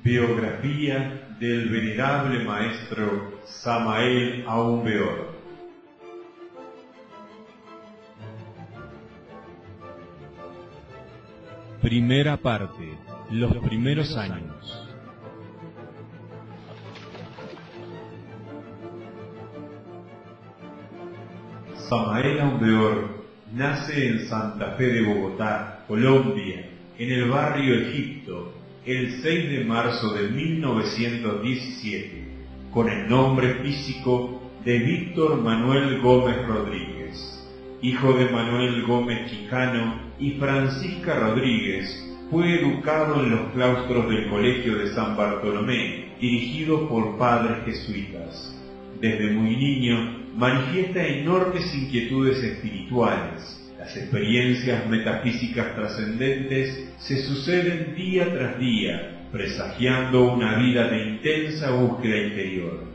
Biografía del venerable maestro Samael Aun Weor. Primera parte. Los primeros años. Samael Aun Weor nace en Santa Fe de Bogotá, Colombia, en el barrio Egipto, el 6 de marzo de 1917, con el nombre físico de Víctor Manuel Gómez Rodríguez. Hijo de Manuel Gómez Chicano y Francisca Rodríguez, fue educado en los claustros del Colegio de San Bartolomé, dirigido por padres jesuitas. Desde muy niño manifiesta enormes inquietudes espirituales. Las experiencias metafísicas trascendentes se suceden día tras día, presagiando una vida de intensa búsqueda interior.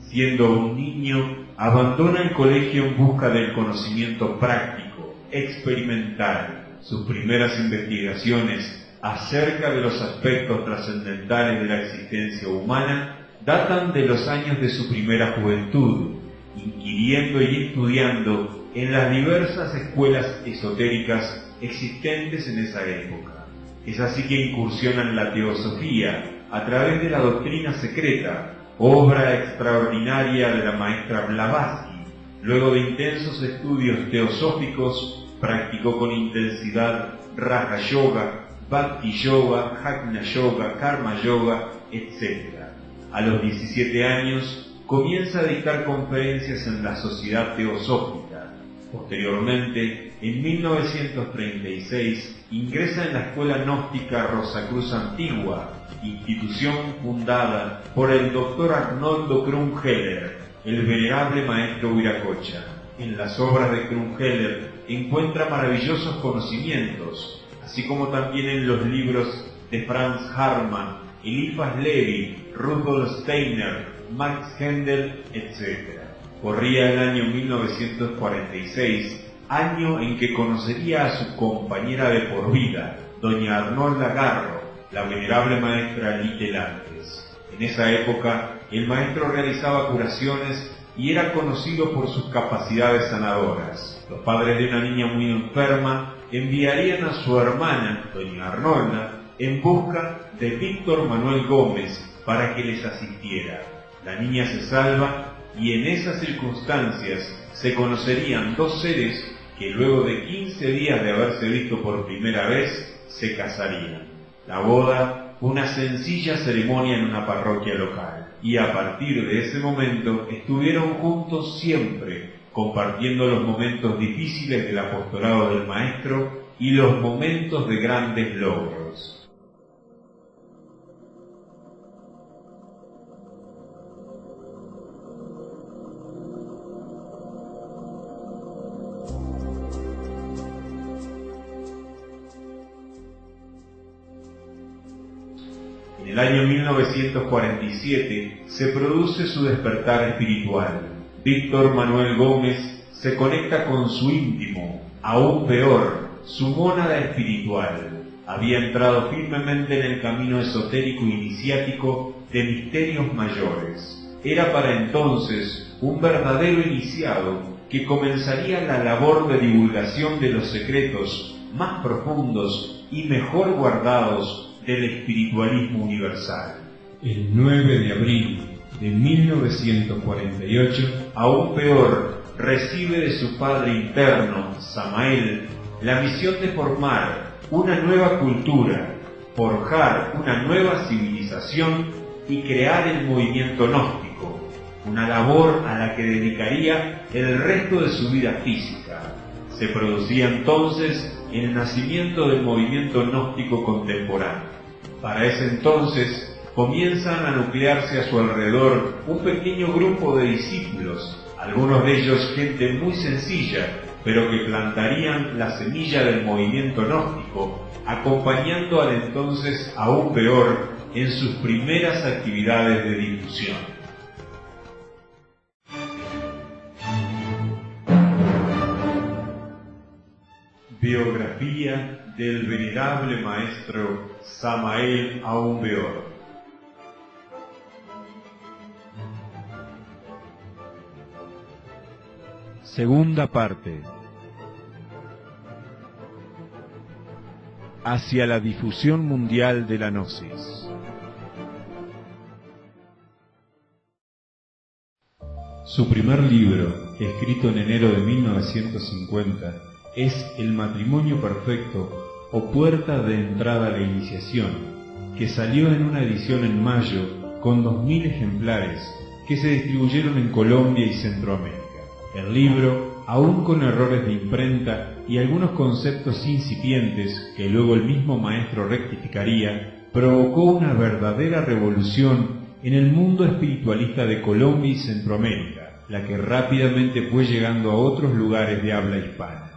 Siendo un niño, abandona el colegio en busca del conocimiento práctico, experimental. Sus primeras investigaciones acerca de los aspectos trascendentales de la existencia humana datan de los años de su primera juventud, inquiriendo y estudiando en las diversas escuelas esotéricas existentes en esa época. Es así que incursiona en la teosofía a través de la doctrina secreta, obra extraordinaria de la maestra Blavatsky. Luego de intensos estudios teosóficos, practicó con intensidad Raja Yoga, Bhakti Yoga, Jnana Yoga, Karma Yoga, etc. A los 17 años comienza a dictar conferencias en la Sociedad Teosófica. Posteriormente, en 1936, ingresa en la Escuela Gnóstica Rosacruz Antigua, institución fundada por el Dr. Arnoldo Krumheller, el venerable maestro Viracocha. En las obras de Krumheller encuentra maravillosos conocimientos, así como también en los libros de Franz Hartmann, Eliphas Levi, Rudolf Steiner, Max Hendel, etc. Corría el año 1946, año en que conocería a su compañera de por vida, doña Arnolda Garro, la venerable maestra Litelantes. En esa época, el maestro realizaba curaciones y era conocido por sus capacidades sanadoras. Los padres de una niña muy enferma enviarían a su hermana, doña Arnolda, en busca de Víctor Manuel Gómez para que les asistiera. La niña se salva y en esas circunstancias se conocerían dos seres que luego de 15 días de haberse visto por primera vez, se casarían. La boda fue una sencilla ceremonia en una parroquia local, y a partir de ese momento estuvieron juntos siempre, compartiendo los momentos difíciles del apostolado del maestro y los momentos de grandes logros. En el año 1947 se produce su despertar espiritual. Víctor Manuel Gómez se conecta con su íntimo, Aun Weor, su mónada espiritual. Había entrado firmemente en el camino esotérico iniciático de misterios mayores. Era para entonces un verdadero iniciado que comenzaría la labor de divulgación de los secretos más profundos y mejor guardados del espiritualismo universal. El 9 de abril de 1948, Aun Weor recibe de su padre interno, Samael, la misión de formar una nueva cultura, forjar una nueva civilización y crear el movimiento gnóstico, una labor a la que dedicaría el resto de su vida física. Se producía entonces el nacimiento del movimiento gnóstico contemporáneo. Para ese entonces comienzan a nuclearse a su alrededor un pequeño grupo de discípulos, algunos de ellos gente muy sencilla, pero que plantarían la semilla del movimiento gnóstico, acompañando al entonces Aun Weor en sus primeras actividades de difusión. Biografía del venerable maestro Samael Aun Weor. Segunda parte. Hacia la difusión mundial de la Gnosis. Su primer libro, escrito en enero de 1950, es El matrimonio perfecto o Puerta de entrada a la iniciación, que salió en una edición en mayo con 2000 ejemplares que se distribuyeron en Colombia y Centroamérica. El libro, aún con errores de imprenta y algunos conceptos incipientes que luego el mismo maestro rectificaría, provocó una verdadera revolución en el mundo espiritualista de Colombia y Centroamérica, la que rápidamente fue llegando a otros lugares de habla hispana.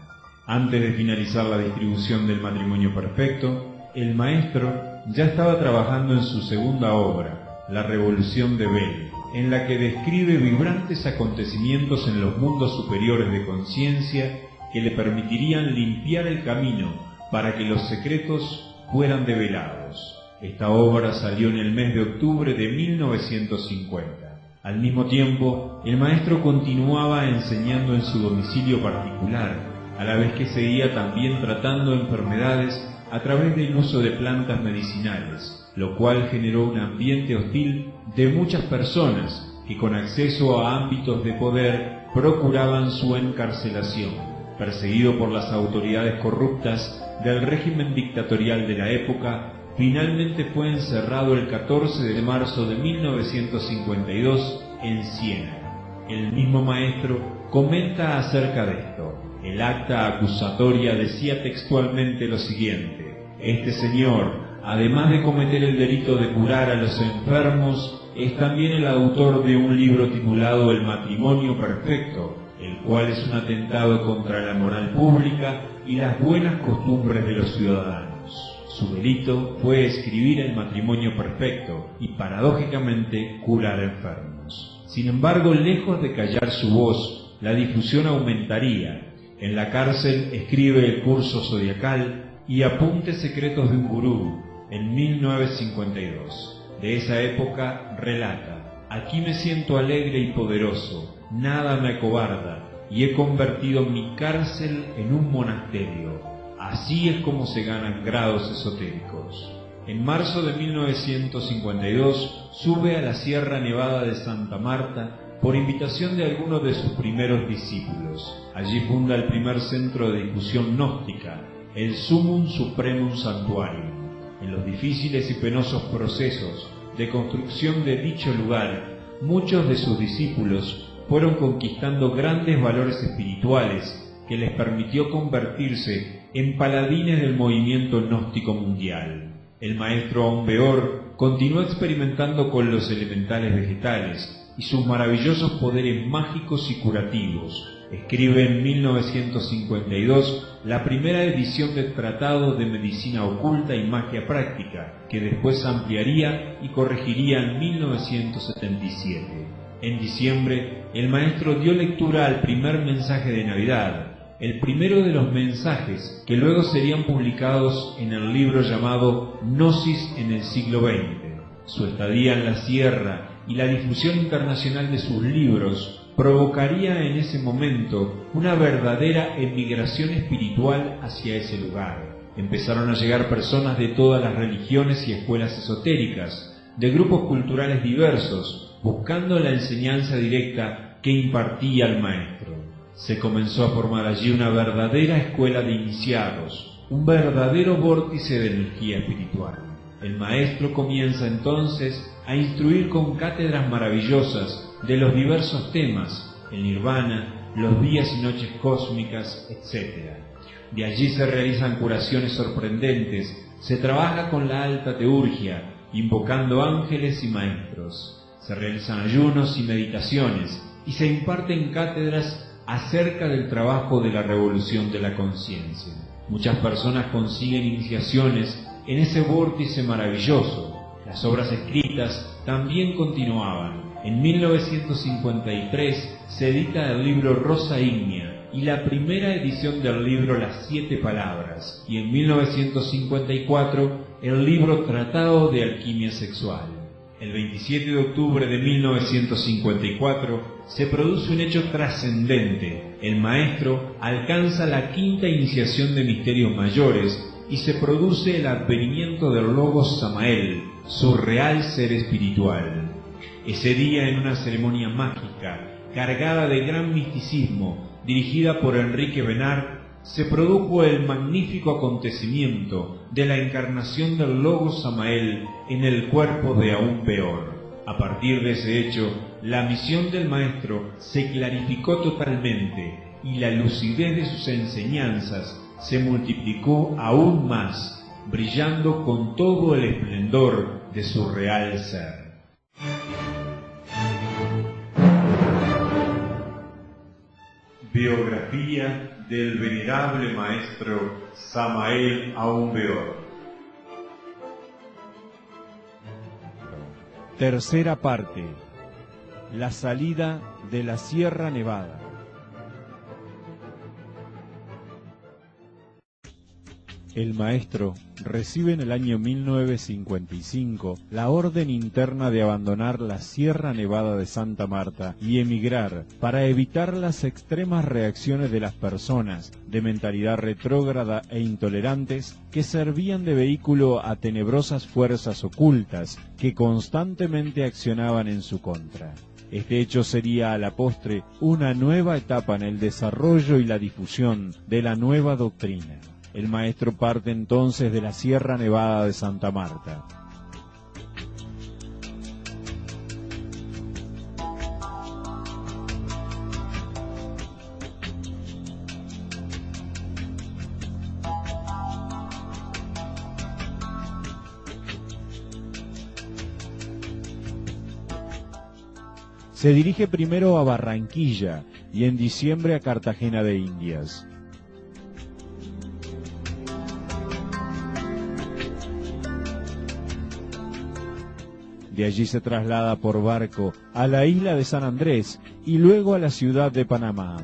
Antes de finalizar la distribución del matrimonio perfecto, el maestro ya estaba trabajando en su segunda obra, La Revolución de Bell, en la que describe vibrantes acontecimientos en los mundos superiores de conciencia que le permitirían limpiar el camino para que los secretos fueran develados. Esta obra salió en el mes de octubre de 1950. Al mismo tiempo, el maestro continuaba enseñando en su domicilio particular, a la vez que seguía también tratando enfermedades a través del uso de plantas medicinales, lo cual generó un ambiente hostil de muchas personas que con acceso a ámbitos de poder procuraban su encarcelación. Perseguido por las autoridades corruptas del régimen dictatorial de la época, finalmente fue encerrado el 14 de marzo de 1952 en Siena. El mismo maestro comenta acerca de esto. El acta acusatoria decía textualmente lo siguiente: este señor, además de cometer el delito de curar a los enfermos, es también el autor de un libro titulado El matrimonio perfecto, el cual es un atentado contra la moral pública y las buenas costumbres de los ciudadanos. Su delito fue escribir el matrimonio perfecto y, paradójicamente, curar enfermos. Sin embargo, lejos de callar su voz, la difusión aumentaría. En la cárcel escribe El curso zodiacal y Apuntes secretos de un gurú en 1952. De esa época relata: aquí me siento alegre y poderoso, nada me acobarda, y he convertido mi cárcel en un monasterio. Así es como se ganan grados esotéricos. En marzo de 1952 sube a la Sierra Nevada de Santa Marta por invitación de algunos de sus primeros discípulos. Allí funda el primer centro de difusión gnóstica, el Summum Supremum Sanctuarium. En los difíciles y penosos procesos de construcción de dicho lugar, muchos de sus discípulos fueron conquistando grandes valores espirituales que les permitió convertirse en paladines del movimiento gnóstico mundial. El maestro Aumbeor continuó experimentando con los elementales vegetales y sus maravillosos poderes mágicos y curativos. Escribe en 1952 la primera edición del Tratado de Medicina Oculta y Magia Práctica, que después ampliaría y corregiría en 1977. En diciembre, el maestro dio lectura al primer mensaje de Navidad, el primero de los mensajes que luego serían publicados en el libro llamado Gnosis en el siglo XX. Su estadía en la sierra y la difusión internacional de sus libros provocaría en ese momento una verdadera emigración espiritual hacia ese lugar. Empezaron a llegar personas de todas las religiones y escuelas esotéricas, de grupos culturales diversos, buscando la enseñanza directa que impartía el maestro. Se comenzó a formar allí una verdadera escuela de iniciados, un verdadero vórtice de energía espiritual. El maestro comienza entonces a instruir con cátedras maravillosas de los diversos temas, el nirvana, los días y noches cósmicas, etc. De allí se realizan curaciones sorprendentes, se trabaja con la alta teurgia, invocando ángeles y maestros, se realizan ayunos y meditaciones, y se imparten cátedras acerca del trabajo de la revolución de la conciencia. Muchas personas consiguen iniciaciones en ese vórtice maravilloso. Las obras escritas también continuaban. En 1953 se edita el libro Rosa Ígnea y la primera edición del libro Las Siete Palabras, y en 1954 el libro Tratado de Alquimia Sexual. El 27 de octubre de 1954 se produce un hecho trascendente el maestro alcanza la quinta iniciación de misterios mayores y se produce el advenimiento del Logos Samael, su real ser espiritual. Ese día, en una ceremonia mágica, cargada de gran misticismo, dirigida por Enrique Benard, se produjo el magnífico acontecimiento de la encarnación del Logos Samael en el cuerpo de Aún Peor. A partir de ese hecho, la misión del maestro se clarificó totalmente y la lucidez de sus enseñanzas se multiplicó aún más, brillando con todo el esplendor de su real ser. Biografía del venerable maestro Samael Aún Peor. Tercera parte. La salida de la Sierra Nevada. El maestro recibe en el año 1955 la orden interna de abandonar la Sierra Nevada de Santa Marta y emigrar para evitar las extremas reacciones de las personas de mentalidad retrógrada e intolerantes que servían de vehículo a tenebrosas fuerzas ocultas que constantemente accionaban en su contra. Este hecho sería a la postre una nueva etapa en el desarrollo y la difusión de la nueva doctrina. El maestro parte entonces de la Sierra Nevada de Santa Marta. Se dirige primero a Barranquilla y en diciembre a Cartagena de Indias. De allí se traslada por barco a la isla de San Andrés y luego a la ciudad de Panamá.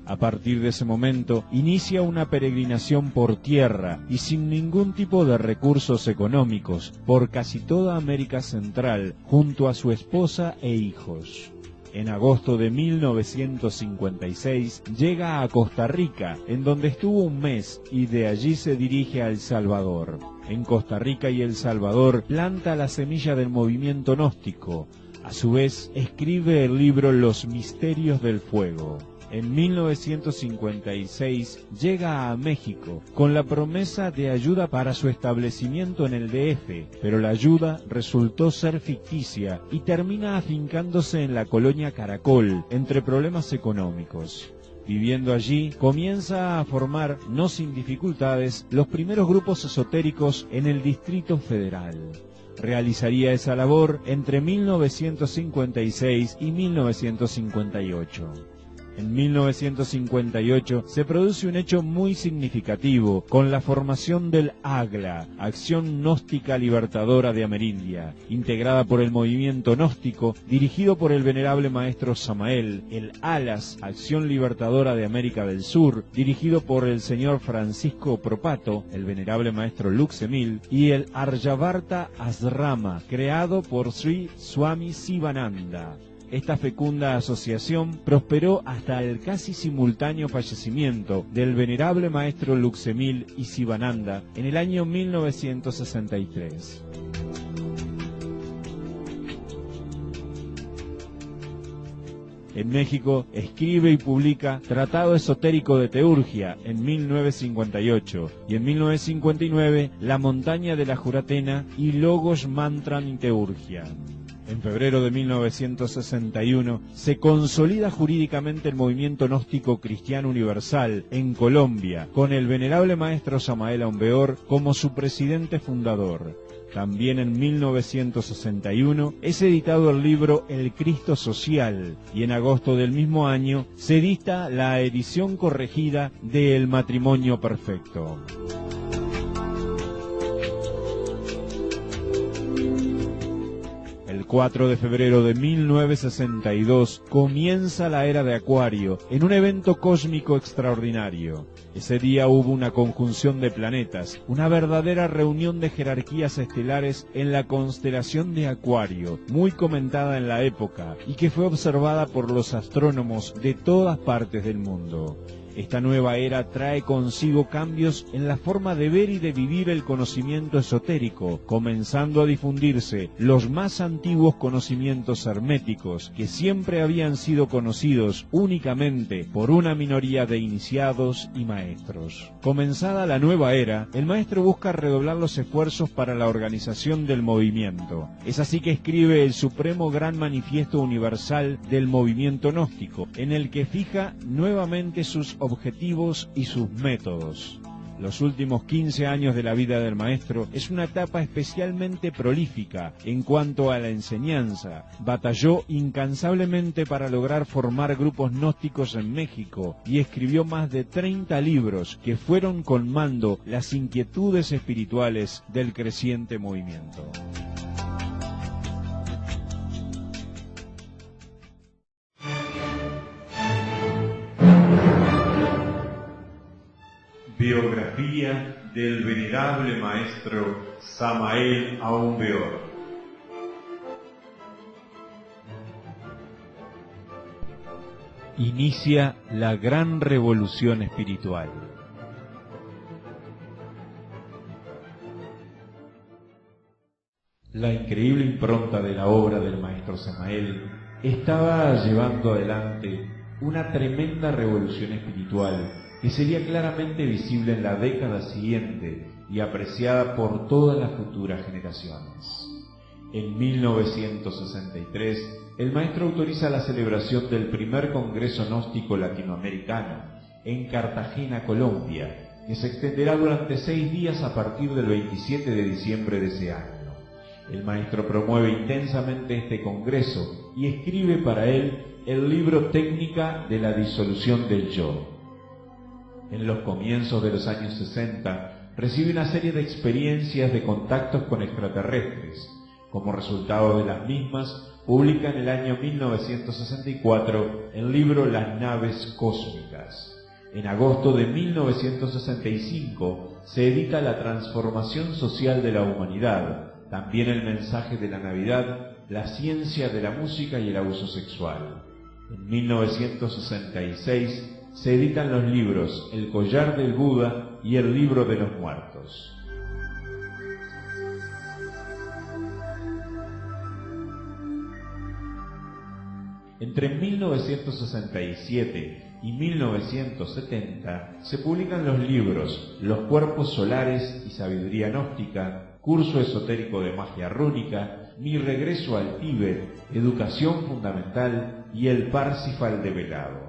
A partir de ese momento inicia una peregrinación por tierra y sin ningún tipo de recursos económicos por casi toda América Central junto a su esposa e hijos. En agosto de 1956 llega a Costa Rica, en donde estuvo un mes, y de allí se dirige a El Salvador. En Costa Rica y El Salvador planta la semilla del movimiento gnóstico. A su vez, escribe el libro Los Misterios del Fuego. En 1956 llega a México con la promesa de ayuda para su establecimiento en el DF, pero la ayuda resultó ser ficticia y termina afincándose en la colonia Caracol entre problemas económicos. Viviendo allí, comienza a formar, no sin dificultades, los primeros grupos esotéricos en el Distrito Federal. Realizaría esa labor entre 1956 y 1958. En 1958 se produce un hecho muy significativo con la formación del AGLA, Acción Gnóstica Libertadora de Amerindia, integrada por el movimiento gnóstico dirigido por el venerable maestro Samael, el ALAS, Acción Libertadora de América del Sur, dirigido por el señor Francisco Propato, el venerable maestro Lux Emil, y el Aryavarta Asrama, creado por Sri Swami Sivananda. Esta fecunda asociación prosperó hasta el casi simultáneo fallecimiento del venerable maestro Lux Emil y Sivananda en el año 1963. En México escribe y publica Tratado Esotérico de Teurgia en 1958 y en 1959 La Montaña de la Juratena y Logos Mantran y Teurgia. En febrero de 1961 se consolida jurídicamente el movimiento gnóstico cristiano universal en Colombia, con el venerable maestro Samael Aún Peor como su presidente fundador. También en 1961 es editado el libro El Cristo Social y en agosto del mismo año se edita la edición corregida de El Matrimonio Perfecto. El 4 de febrero de 1962 comienza la era de Acuario en un evento cósmico extraordinario. Ese día hubo una conjunción de planetas, una verdadera reunión de jerarquías estelares en la constelación de Acuario, muy comentada en la época y que fue observada por los astrónomos de todas partes del mundo. Esta nueva era trae consigo cambios en la forma de ver y de vivir el conocimiento esotérico, comenzando a difundirse los más antiguos conocimientos herméticos, que siempre habían sido conocidos únicamente por una minoría de iniciados y maestros. Comenzada la nueva era, el maestro busca redoblar los esfuerzos para la organización del movimiento. Es así que escribe el supremo gran manifiesto universal del movimiento gnóstico, en el que fija nuevamente sus objetivos y sus métodos. Los últimos 15 años de la vida del maestro es una etapa especialmente prolífica en cuanto a la enseñanza. Batalló incansablemente para lograr formar grupos gnósticos en México y escribió más de 30 libros que fueron colmando las inquietudes espirituales del creciente movimiento. Biografía del venerable maestro Samael Aun Weor. Inicia la gran revolución espiritual. La increíble impronta de la obra del maestro Samael estaba llevando adelante una tremenda revolución espiritual que sería claramente visible en la década siguiente y apreciada por todas las futuras generaciones. En 1963, el maestro autoriza la celebración del primer Congreso Gnóstico Latinoamericano en Cartagena, Colombia, que se extenderá durante 6 días a partir del 27 de diciembre de ese año. El maestro promueve intensamente este congreso y escribe para él el libro Técnica de la disolución del yo. En los comienzos de los años 60, recibe una serie de experiencias de contactos con extraterrestres. Como resultado de las mismas, publica en el año 1964 el libro Las naves cósmicas. En agosto de 1965 se edita La transformación social de la humanidad, también el mensaje de la Navidad, la ciencia de la música y el abuso sexual. En 1966 se editan los libros El collar del Buda y El libro de los muertos. Entre 1967 y 1970 se publican los libros Los cuerpos solares y sabiduría gnóstica, Curso esotérico de magia rúnica, Mi regreso al Tíbet, Educación fundamental y El Parsifal develado.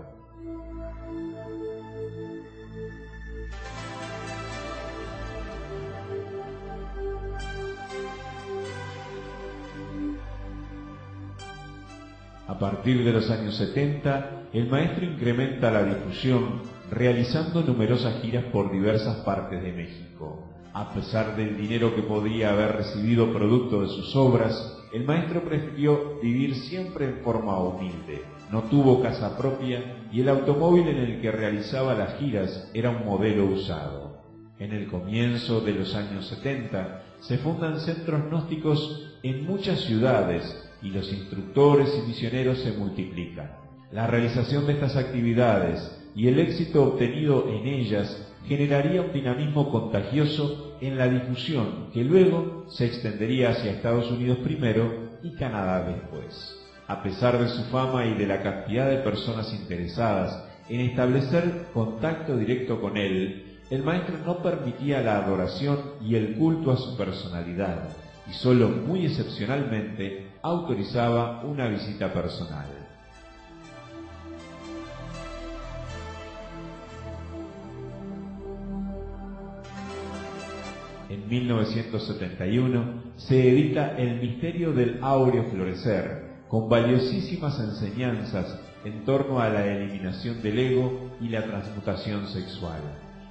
A partir de los años 70, el maestro incrementa la difusión realizando numerosas giras por diversas partes de México. A pesar del dinero que podría haber recibido producto de sus obras, el maestro prefirió vivir siempre en forma humilde. No tuvo casa propia y el automóvil en el que realizaba las giras era un modelo usado. En el comienzo de los años 70 se fundan centros gnósticos en muchas ciudades y los instructores y misioneros se multiplican. La realización de estas actividades y el éxito obtenido en ellas generaría un dinamismo contagioso en la difusión que luego se extendería hacia Estados Unidos primero y Canadá después. A pesar de su fama y de la cantidad de personas interesadas en establecer contacto directo con él, el maestro no permitía la adoración y el culto a su personalidad, y solo muy excepcionalmente autorizaba una visita personal. En 1971 se edita El misterio del áureo florecer, con valiosísimas enseñanzas en torno a la eliminación del ego y la transmutación sexual.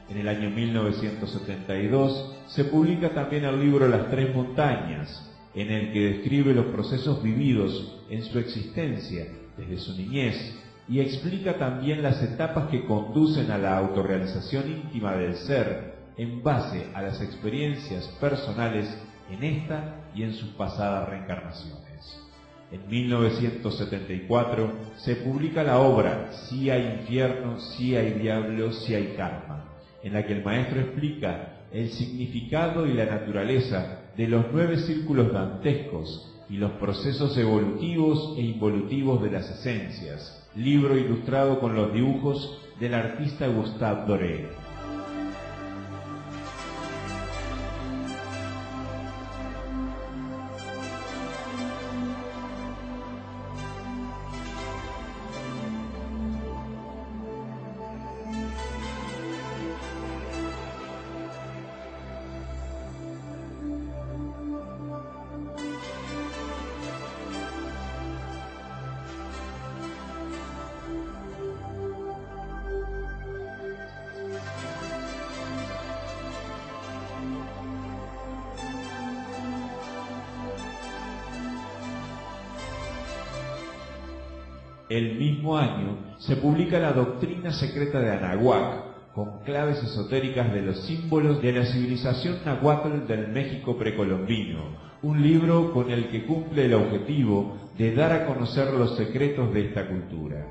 En el año 1972 se publica también el libro Las Tres Montañas, en el que describe los procesos vividos en su existencia desde su niñez y explica también las etapas que conducen a la autorrealización íntima del ser en base a las experiencias personales en esta y en sus pasadas reencarnaciones. En 1974 se publica la obra Si hay infierno, si hay diablo, si hay karma, en la que el maestro explica el significado y la naturaleza de los 9 círculos dantescos y los procesos evolutivos e involutivos de las esencias, libro ilustrado con los dibujos del artista Gustave Doré. El mismo año se publica la Doctrina Secreta de Anahuac, con claves esotéricas de los símbolos de la civilización nahuatl del México precolombino, un libro con el que cumple el objetivo de dar a conocer los secretos de esta cultura.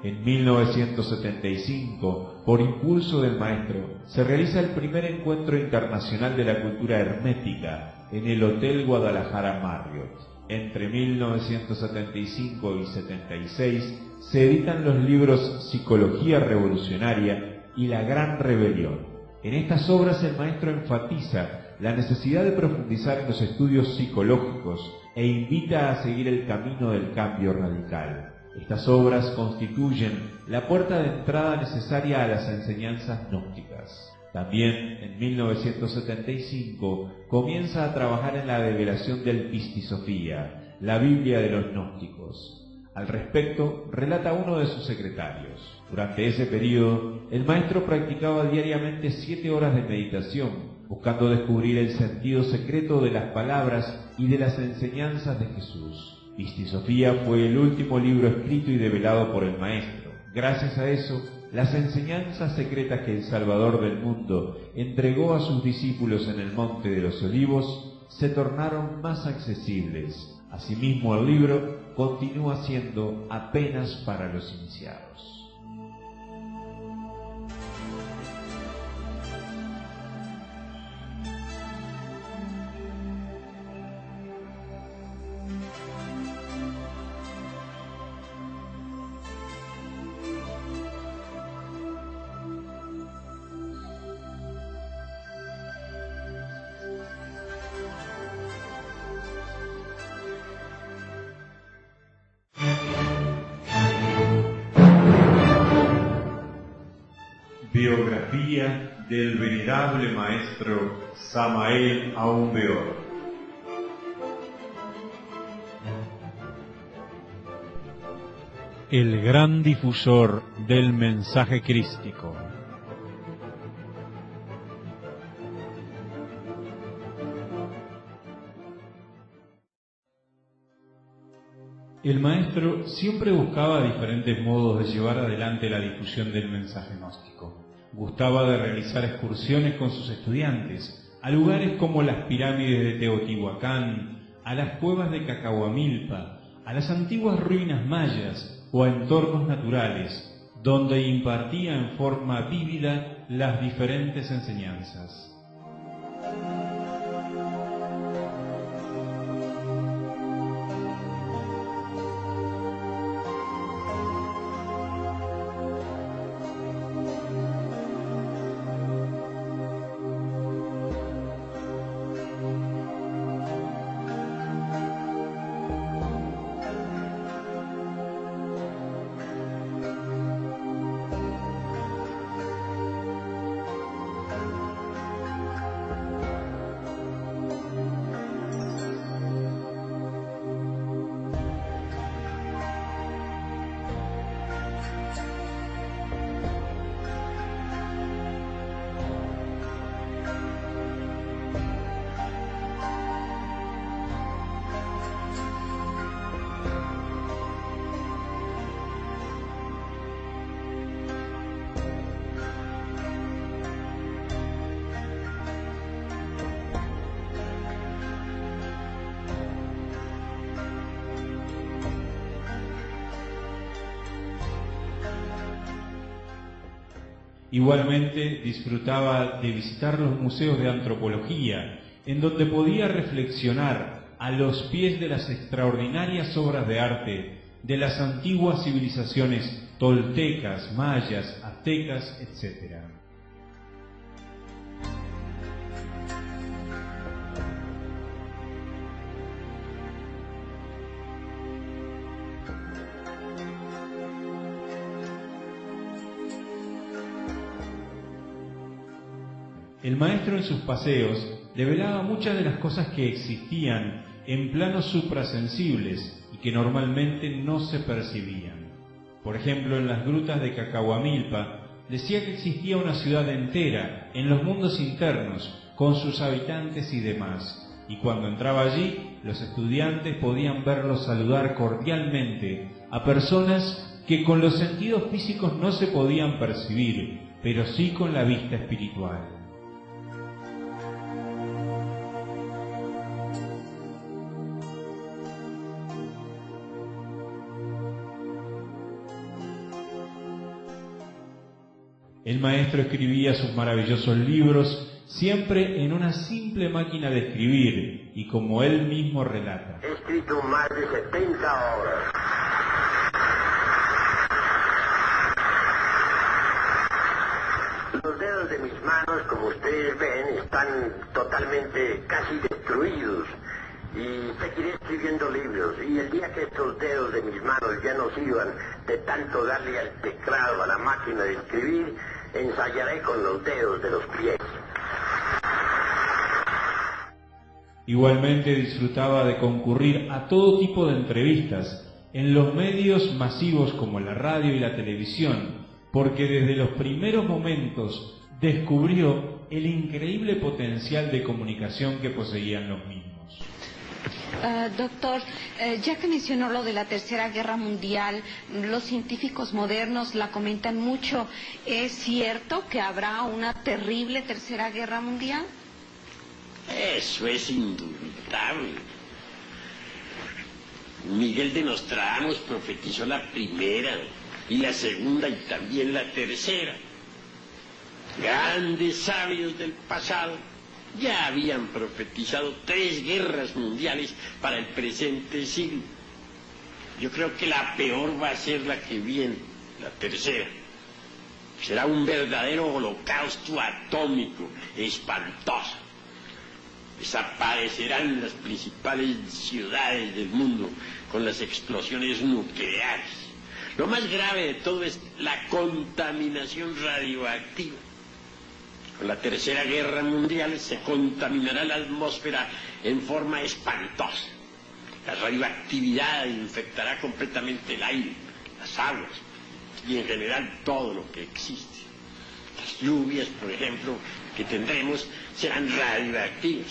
En 1975, por impulso del maestro, se realiza el primer encuentro internacional de la cultura hermética en el Hotel Guadalajara Marriott. Entre 1975 y 76 se editan los libros Psicología Revolucionaria y La Gran Rebelión. En estas obras el maestro enfatiza la necesidad de profundizar en los estudios psicológicos e invita a seguir el camino del cambio radical. Estas obras constituyen la puerta de entrada necesaria a las enseñanzas gnósticas. También, en 1975, comienza a trabajar en la develación del Pistisofía, la Biblia de los gnósticos. Al respecto, relata uno de sus secretarios. Durante ese periodo, el maestro practicaba diariamente 7 horas de meditación, buscando descubrir el sentido secreto de las palabras y de las enseñanzas de Jesús. Pistisofía fue el último libro escrito y develado por el maestro. Gracias a eso, las enseñanzas secretas que el Salvador del mundo entregó a sus discípulos en el Monte de los Olivos se tornaron más accesibles. Asimismo, el libro continúa siendo apenas para los iniciados. Biografía del venerable maestro Samael Aún Weor. El gran difusor del mensaje crístico. El maestro siempre buscaba diferentes modos de llevar adelante la difusión del mensaje gnóstico. Gustaba de realizar excursiones con sus estudiantes a lugares como las pirámides de Teotihuacán, a las cuevas de Cacahuamilpa, a las antiguas ruinas mayas o a entornos naturales, donde impartía en forma vívida las diferentes enseñanzas. Igualmente disfrutaba de visitar los museos de antropología, en donde podía reflexionar a los pies de las extraordinarias obras de arte de las antiguas civilizaciones toltecas, mayas, aztecas, etc. El maestro en sus paseos develaba muchas de las cosas que existían en planos suprasensibles y que normalmente no se percibían. Por ejemplo, en las grutas de Cacahuamilpa decía que existía una ciudad entera en los mundos internos, con sus habitantes y demás, y cuando entraba allí, los estudiantes podían verlo saludar cordialmente a personas que con los sentidos físicos no se podían percibir, pero sí con la vista espiritual. El maestro escribía sus maravillosos libros siempre en una simple máquina de escribir y como él mismo relata. He escrito más de 70 obras. Los dedos de mis manos, como ustedes ven, están totalmente casi destruidos. Y seguiré escribiendo libros, y el día que estos dedos de mis manos ya no sirvan de tanto darle al teclado, a la máquina de escribir, ensayaré con los dedos de los pies. Igualmente disfrutaba de concurrir a todo tipo de entrevistas en los medios masivos como la radio y la televisión, porque desde los primeros momentos descubrió el increíble potencial de comunicación que poseían los mismos. Doctor, ya que mencionó lo de la Tercera Guerra Mundial, los científicos modernos la comentan mucho. ¿Es cierto que habrá una terrible Tercera Guerra Mundial? Eso es indubitable. Miguel de Nostradamus profetizó la primera y la segunda y también la tercera. Grandes sabios del pasado ya habían profetizado 3 guerras mundiales para el presente siglo. Yo creo que la peor va a ser la que viene, la tercera. Será un verdadero holocausto atómico, espantoso. Desaparecerán las principales ciudades del mundo con las explosiones nucleares. Lo más grave de todo es la contaminación radioactiva. Con la Tercera Guerra Mundial se contaminará la atmósfera en forma espantosa. La radioactividad infectará completamente el aire, las aguas y en general todo lo que existe. Las lluvias, por ejemplo, que tendremos serán radioactivas.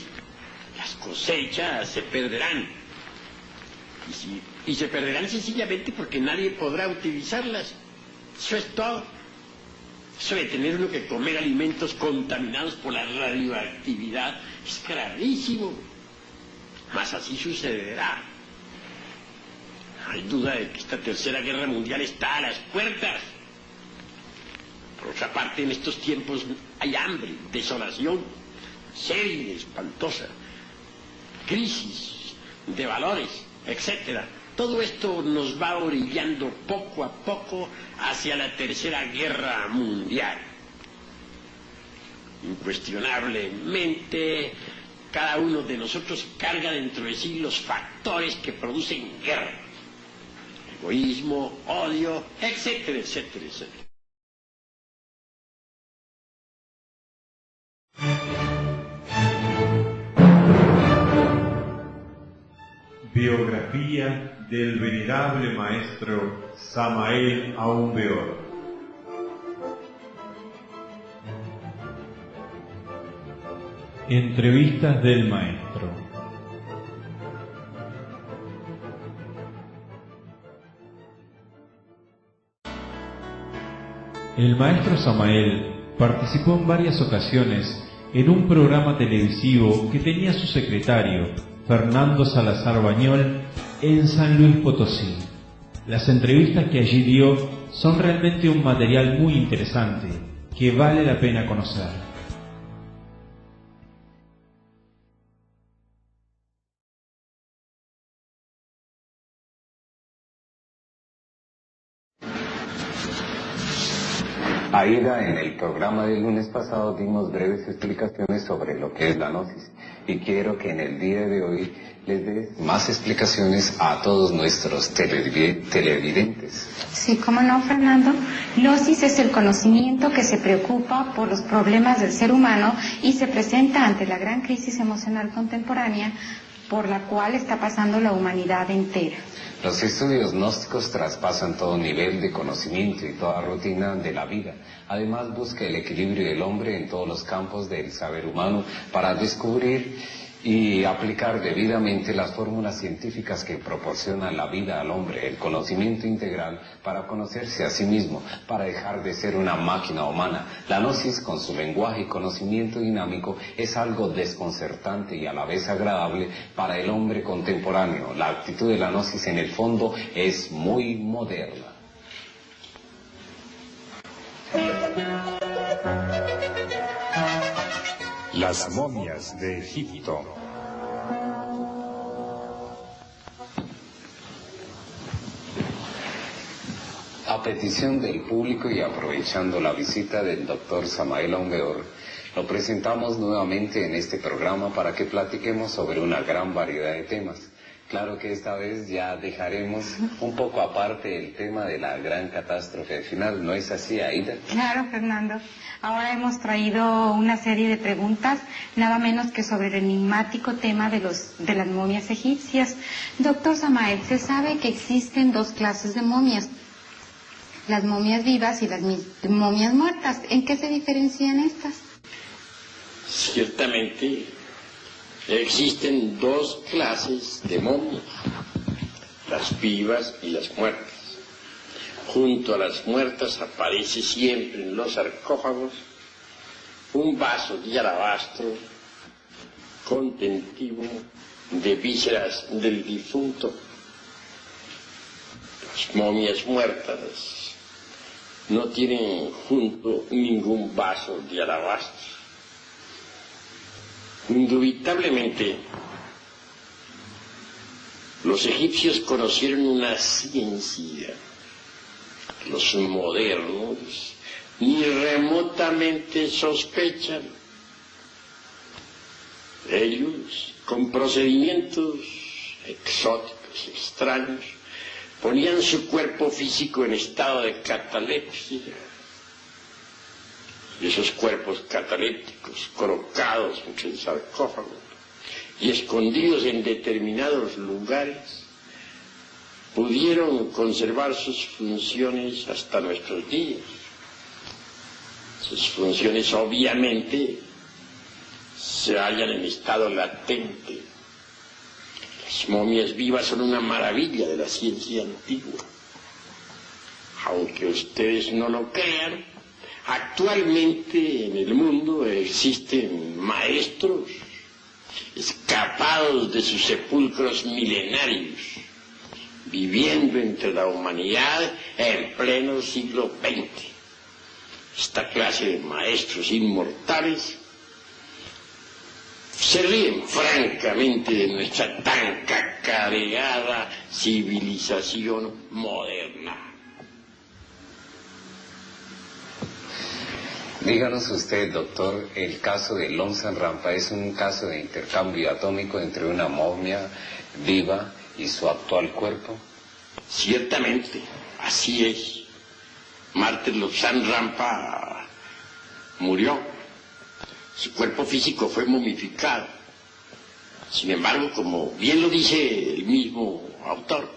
Las cosechas se perderán. Y se perderán sencillamente porque nadie podrá utilizarlas. Eso es todo. Eso de tener uno que comer alimentos contaminados por la radioactividad es gravísimo. Mas así sucederá. No hay duda de que esta Tercera Guerra Mundial está a las puertas. Por otra parte, en estos tiempos hay hambre, desolación, seria, espantosa, crisis de valores, etc. Todo esto nos va orillando poco a poco hacia la Tercera Guerra Mundial. Incuestionablemente, cada uno de nosotros carga dentro de sí los factores que producen guerra. Egoísmo, odio, etcétera, etcétera, etcétera. Biografía del venerable maestro Samael Aún Weor. Entrevistas del maestro. El maestro Samael participó en varias ocasiones en un programa televisivo que tenía su secretario, Fernando Salazar Bañol, en San Luis Potosí. Las entrevistas que allí dio son realmente un material muy interesante, que vale la pena conocer. Aida, en el programa del lunes pasado dimos breves explicaciones sobre lo que es la gnosis y quiero que en el día de hoy les des más explicaciones a todos nuestros televidentes. Sí, cómo no, Fernando. Gnosis es el conocimiento que se preocupa por los problemas del ser humano y se presenta ante la gran crisis emocional contemporánea por la cual está pasando la humanidad entera. Los estudios gnósticos traspasan todo nivel de conocimiento y toda rutina de la vida. Además busca el equilibrio del hombre en todos los campos del saber humano para descubrir y aplicar debidamente las fórmulas científicas que proporcionan la vida al hombre, el conocimiento integral para conocerse a sí mismo, para dejar de ser una máquina humana. La gnosis, con su lenguaje y conocimiento dinámico, es algo desconcertante y a la vez agradable para el hombre contemporáneo. La actitud de la gnosis en el fondo es muy moderna. Las momias de Egipto. A petición del público y aprovechando la visita del doctor Samael Aumbeor, lo presentamos nuevamente en este programa para que platiquemos sobre una gran variedad de temas. Claro que esta vez ya dejaremos un poco aparte el tema de la gran catástrofe final, ¿no es así, Aida? Claro, Fernando. Ahora hemos traído una serie de preguntas, nada menos que sobre el enigmático tema de las momias egipcias. Doctor Samael, se sabe que existen dos clases de momias, las momias vivas y las momias muertas. ¿En qué se diferencian estas? Ciertamente existen dos clases de momias, las vivas y las muertas. Junto a las muertas aparece siempre en los sarcófagos un vaso de alabastro contentivo de vísceras del difunto. Las momias muertas no tienen junto ningún vaso de alabastro. Indubitablemente, los egipcios conocieron una ciencia. Los modernos ni remotamente sospechan. Ellos, con procedimientos exóticos, extraños, ponían su cuerpo físico en estado de catalepsia. Y esos cuerpos catalépticos, colocados entre el sarcófago y escondidos en determinados lugares, pudieron conservar sus funciones hasta nuestros días. Sus funciones obviamente se hallan en estado latente. Las momias vivas son una maravilla de la ciencia antigua. Aunque ustedes no lo crean, actualmente en el mundo existen maestros escapados de sus sepulcros milenarios, viviendo entre la humanidad en pleno siglo XX. Esta clase de maestros inmortales se ríen francamente de nuestra tan cacareada civilización moderna. Díganos usted, doctor, el caso de Lobsang Rampa es un caso de intercambio atómico entre una momia viva y su actual cuerpo. Ciertamente, así es. Mártir Lobsang Rampa murió. Su cuerpo físico fue momificado. Sin embargo, como bien lo dice el mismo autor,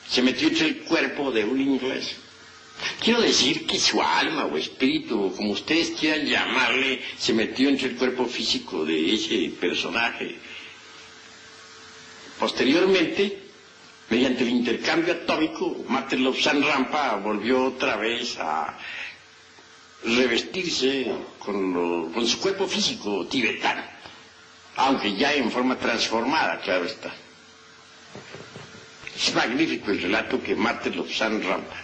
se metió entre el cuerpo de un inglés. Quiero decir que su alma o espíritu, como ustedes quieran llamarle, se metió entre el cuerpo físico de ese personaje. Posteriormente, mediante el intercambio atómico, Mártir Lobsang Rampa volvió otra vez a revestirse con su cuerpo físico tibetano, aunque ya en forma transformada, claro está. Es magnífico el relato que Mártir Lobsang Rampa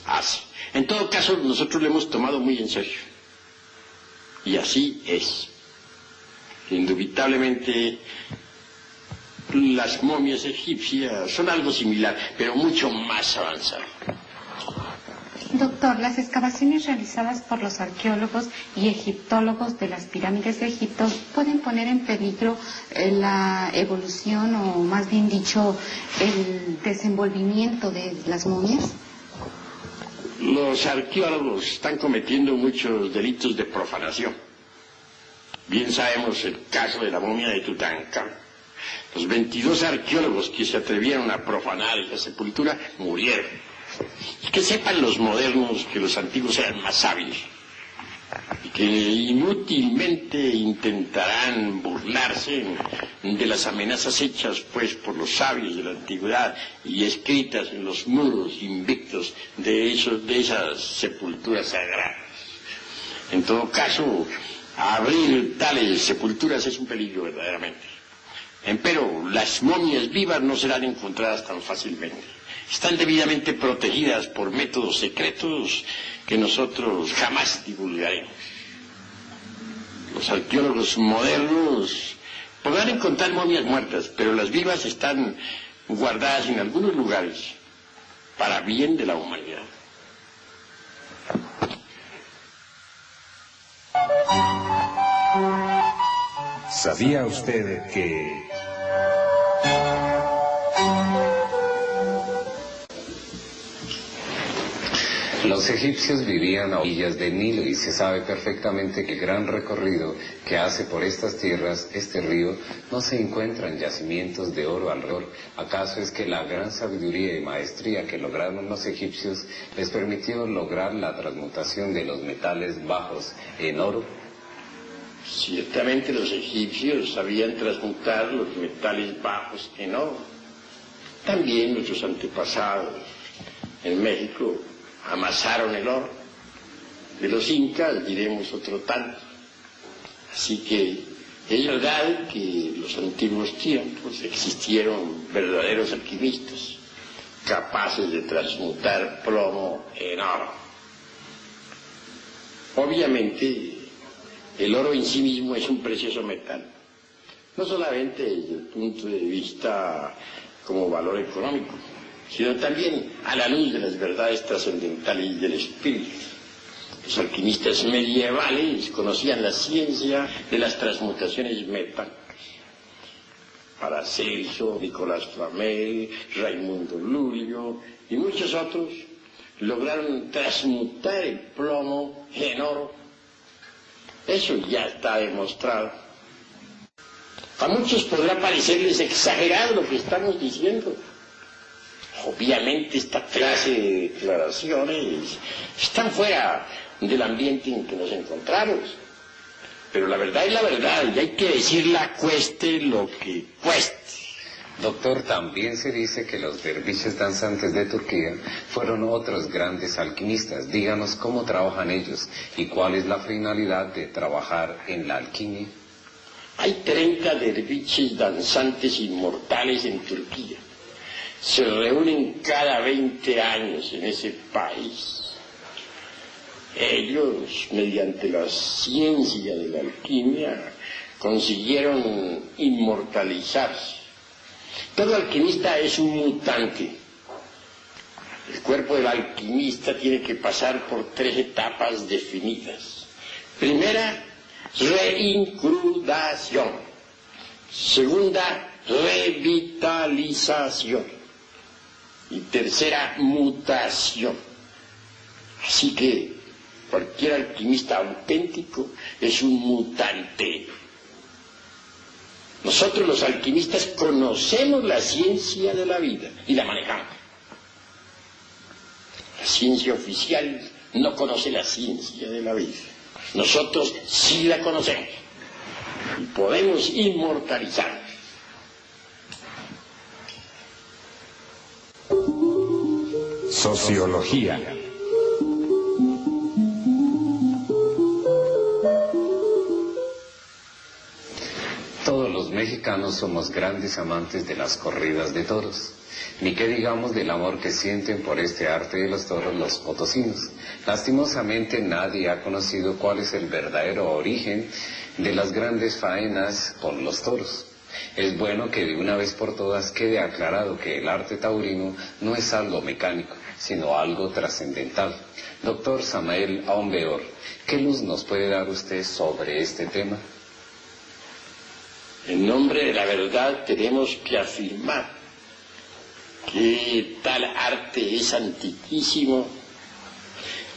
hace. En todo caso, nosotros lo hemos tomado muy en serio. Y así es. Indubitablemente, las momias egipcias son algo similar, pero mucho más avanzado. Doctor, las excavaciones realizadas por los arqueólogos y egiptólogos de las pirámides de Egipto pueden poner en peligro la evolución, o más bien dicho, el desenvolvimiento de las momias. Los arqueólogos están cometiendo muchos delitos de profanación. Bien sabemos el caso de la momia de Tutankamón. Los 22 arqueólogos que se atrevieron a profanar esa sepultura murieron. Y que sepan los modernos que los antiguos eran más sabios y que inútilmente intentarán burlarse de las amenazas hechas pues por los sabios de la antigüedad y escritas en los muros invictos de esas sepulturas sagradas. En todo caso, abrir tales sepulturas es un peligro verdaderamente. Empero, las momias vivas no serán encontradas tan fácilmente. Están debidamente protegidas por métodos secretos que nosotros jamás divulgaremos. Los arqueólogos modernos podrán encontrar momias muertas, pero las vivas están guardadas en algunos lugares para bien de la humanidad. ¿Sabía usted que los egipcios vivían a orillas del Nilo y se sabe perfectamente que el gran recorrido que hace por estas tierras este río no se encuentran yacimientos de oro alrededor? ¿Acaso es que la gran sabiduría y maestría que lograron los egipcios les permitió lograr la transmutación de los metales bajos en oro? Ciertamente los egipcios sabían transmutar los metales bajos en oro. También nuestros antepasados en México amasaron el oro. De los incas diremos otro tanto. Así que es verdad que en los antiguos tiempos existieron verdaderos alquimistas capaces de transmutar plomo en oro. Obviamente el oro en sí mismo es un precioso metal, no solamente desde el punto de vista como valor económico, sino también a la luz de las verdades trascendentales del espíritu. Los alquimistas medievales conocían la ciencia de las transmutaciones metálicas. Paracelso, Nicolás Flamel, Raimundo Lulio y muchos otros lograron transmutar el plomo en oro. Eso ya está demostrado. A muchos podrá parecerles exagerado lo que estamos diciendo. Obviamente esta clase de declaraciones están fuera del ambiente en que nos encontramos. Pero la verdad es la verdad y hay que decirla cueste lo que cueste. Doctor, también se dice que los derviches danzantes de Turquía fueron otros grandes alquimistas. Díganos cómo trabajan ellos y cuál es la finalidad de trabajar en la alquimia. Hay 30 derviches danzantes inmortales en Turquía. Se reúnen cada 20 años en ese país. Ellos, mediante la ciencia de la alquimia, consiguieron inmortalizarse. Todo alquimista es un mutante. El cuerpo del alquimista tiene que pasar por 3 etapas definidas. Primera, reincrudación. Segunda, revitalización. Y tercera, mutación. Así que cualquier alquimista auténtico es un mutante. Nosotros los alquimistas conocemos la ciencia de la vida y la manejamos. La ciencia oficial no conoce la ciencia de la vida. Nosotros sí la conocemos y podemos inmortalizarnos. Sociología. Todos los mexicanos mexicanos somos grandes amantes de las corridas de toros. Ni qué digamos del amor que sienten por este arte de los toros los potosinos. Lastimosamente nadie ha conocido cuál es el verdadero origen de las grandes faenas con los toros. Es bueno que de una vez por todas quede aclarado que el arte taurino no es algo mecánico, sino algo trascendental. Doctor Samael Aumbeor, ¿qué luz nos puede dar usted sobre este tema? En nombre de la verdad tenemos que afirmar que tal arte es antiquísimo.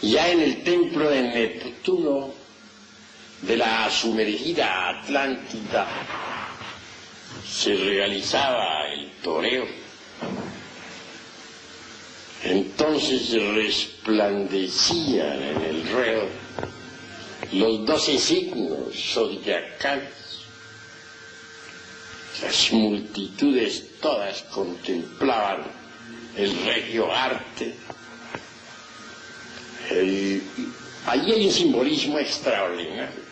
Ya en el templo de Neptuno de la sumergida Atlántida se realizaba el toreo. Entonces resplandecían en el ruedo los 12 signos zodiacales. Las multitudes todas contemplaban el regio arte. Allí hay un simbolismo extraordinario.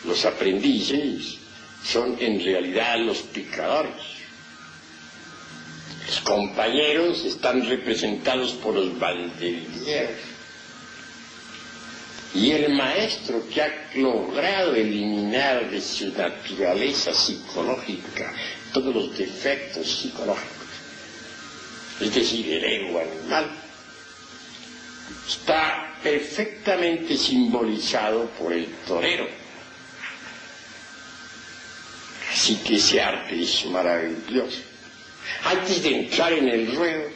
Los aprendices son en realidad los picadores. Los compañeros están representados por los banderilleros. Y el maestro que ha logrado eliminar de su naturaleza psicológica todos los defectos psicológicos, es decir, el ego animal, está perfectamente simbolizado por el torero. Así que ese arte es maravilloso. Antes de entrar en el ruedo,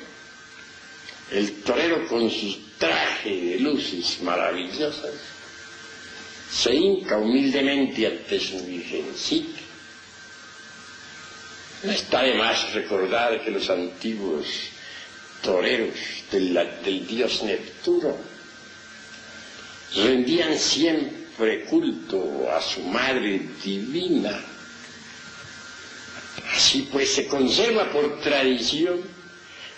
el torero con sus trajes de luces maravillosas se hinca humildemente ante su virgencita. No está de más recordar que los antiguos toreros del dios Neptuno rendían siempre culto a su madre divina. Así pues se conserva por tradición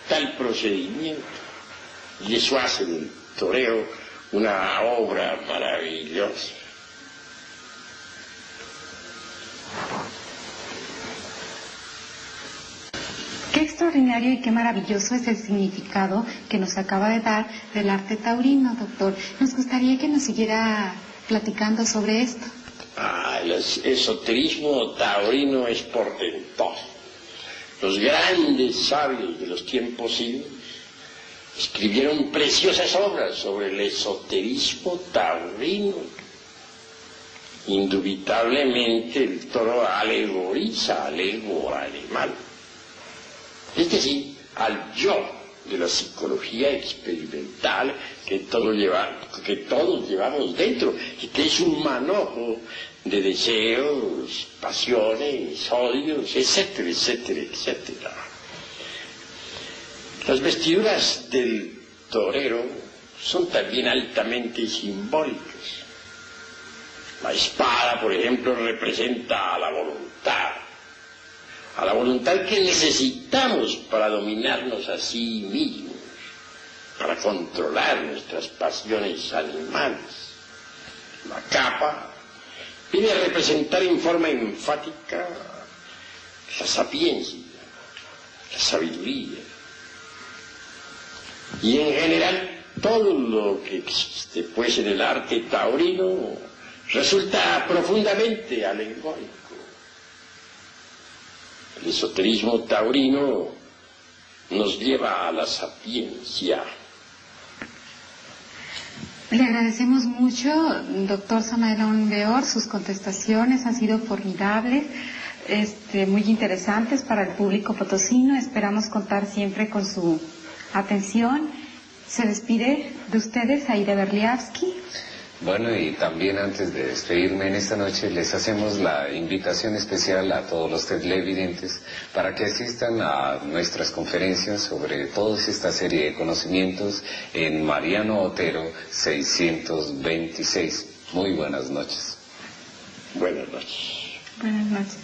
tal procedimiento, y eso hace del toreo una obra maravillosa. Qué extraordinario y qué maravilloso es el significado que nos acaba de dar del arte taurino, doctor. Nos gustaría que nos siguiera platicando sobre esto. El esoterismo taurino es portentoso. Los grandes sabios de los tiempos idos escribieron preciosas obras sobre el esoterismo taurino. Indubitablemente el toro alegoriza al ego animal, es decir, al yo de la psicología experimental que todos llevamos dentro, y que es un manojo de deseos, pasiones, odios, etcétera, etcétera, etcétera. Las vestiduras del torero son también altamente simbólicas. La espada, por ejemplo, representa a la voluntad que necesitamos para dominarnos a sí mismos, para controlar nuestras pasiones animales. La capa viene a representar en forma enfática la sapiencia, la sabiduría, y en general todo lo que existe pues en el arte taurino resulta profundamente alegórico. El esoterismo taurino nos lleva a la sapiencia. Le agradecemos mucho, doctor Samael Aumbeor, sus contestaciones han sido formidables, muy interesantes para el público potosino. Esperamos contar siempre con su atención. Se despide de ustedes Aida Berliavsky. Bueno, y también antes de despedirme en esta noche, les hacemos la invitación especial a todos los televidentes para que asistan a nuestras conferencias sobre toda esta serie de conocimientos en Mariano Otero 626. Muy buenas noches. Buenas noches. Buenas noches.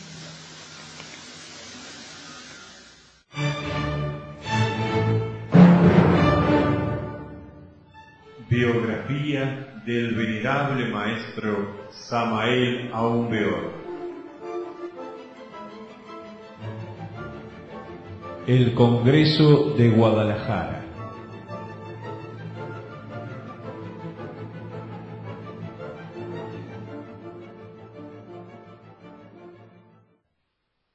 Biografía del venerable maestro Samael Aumbeor. El Congreso de Guadalajara.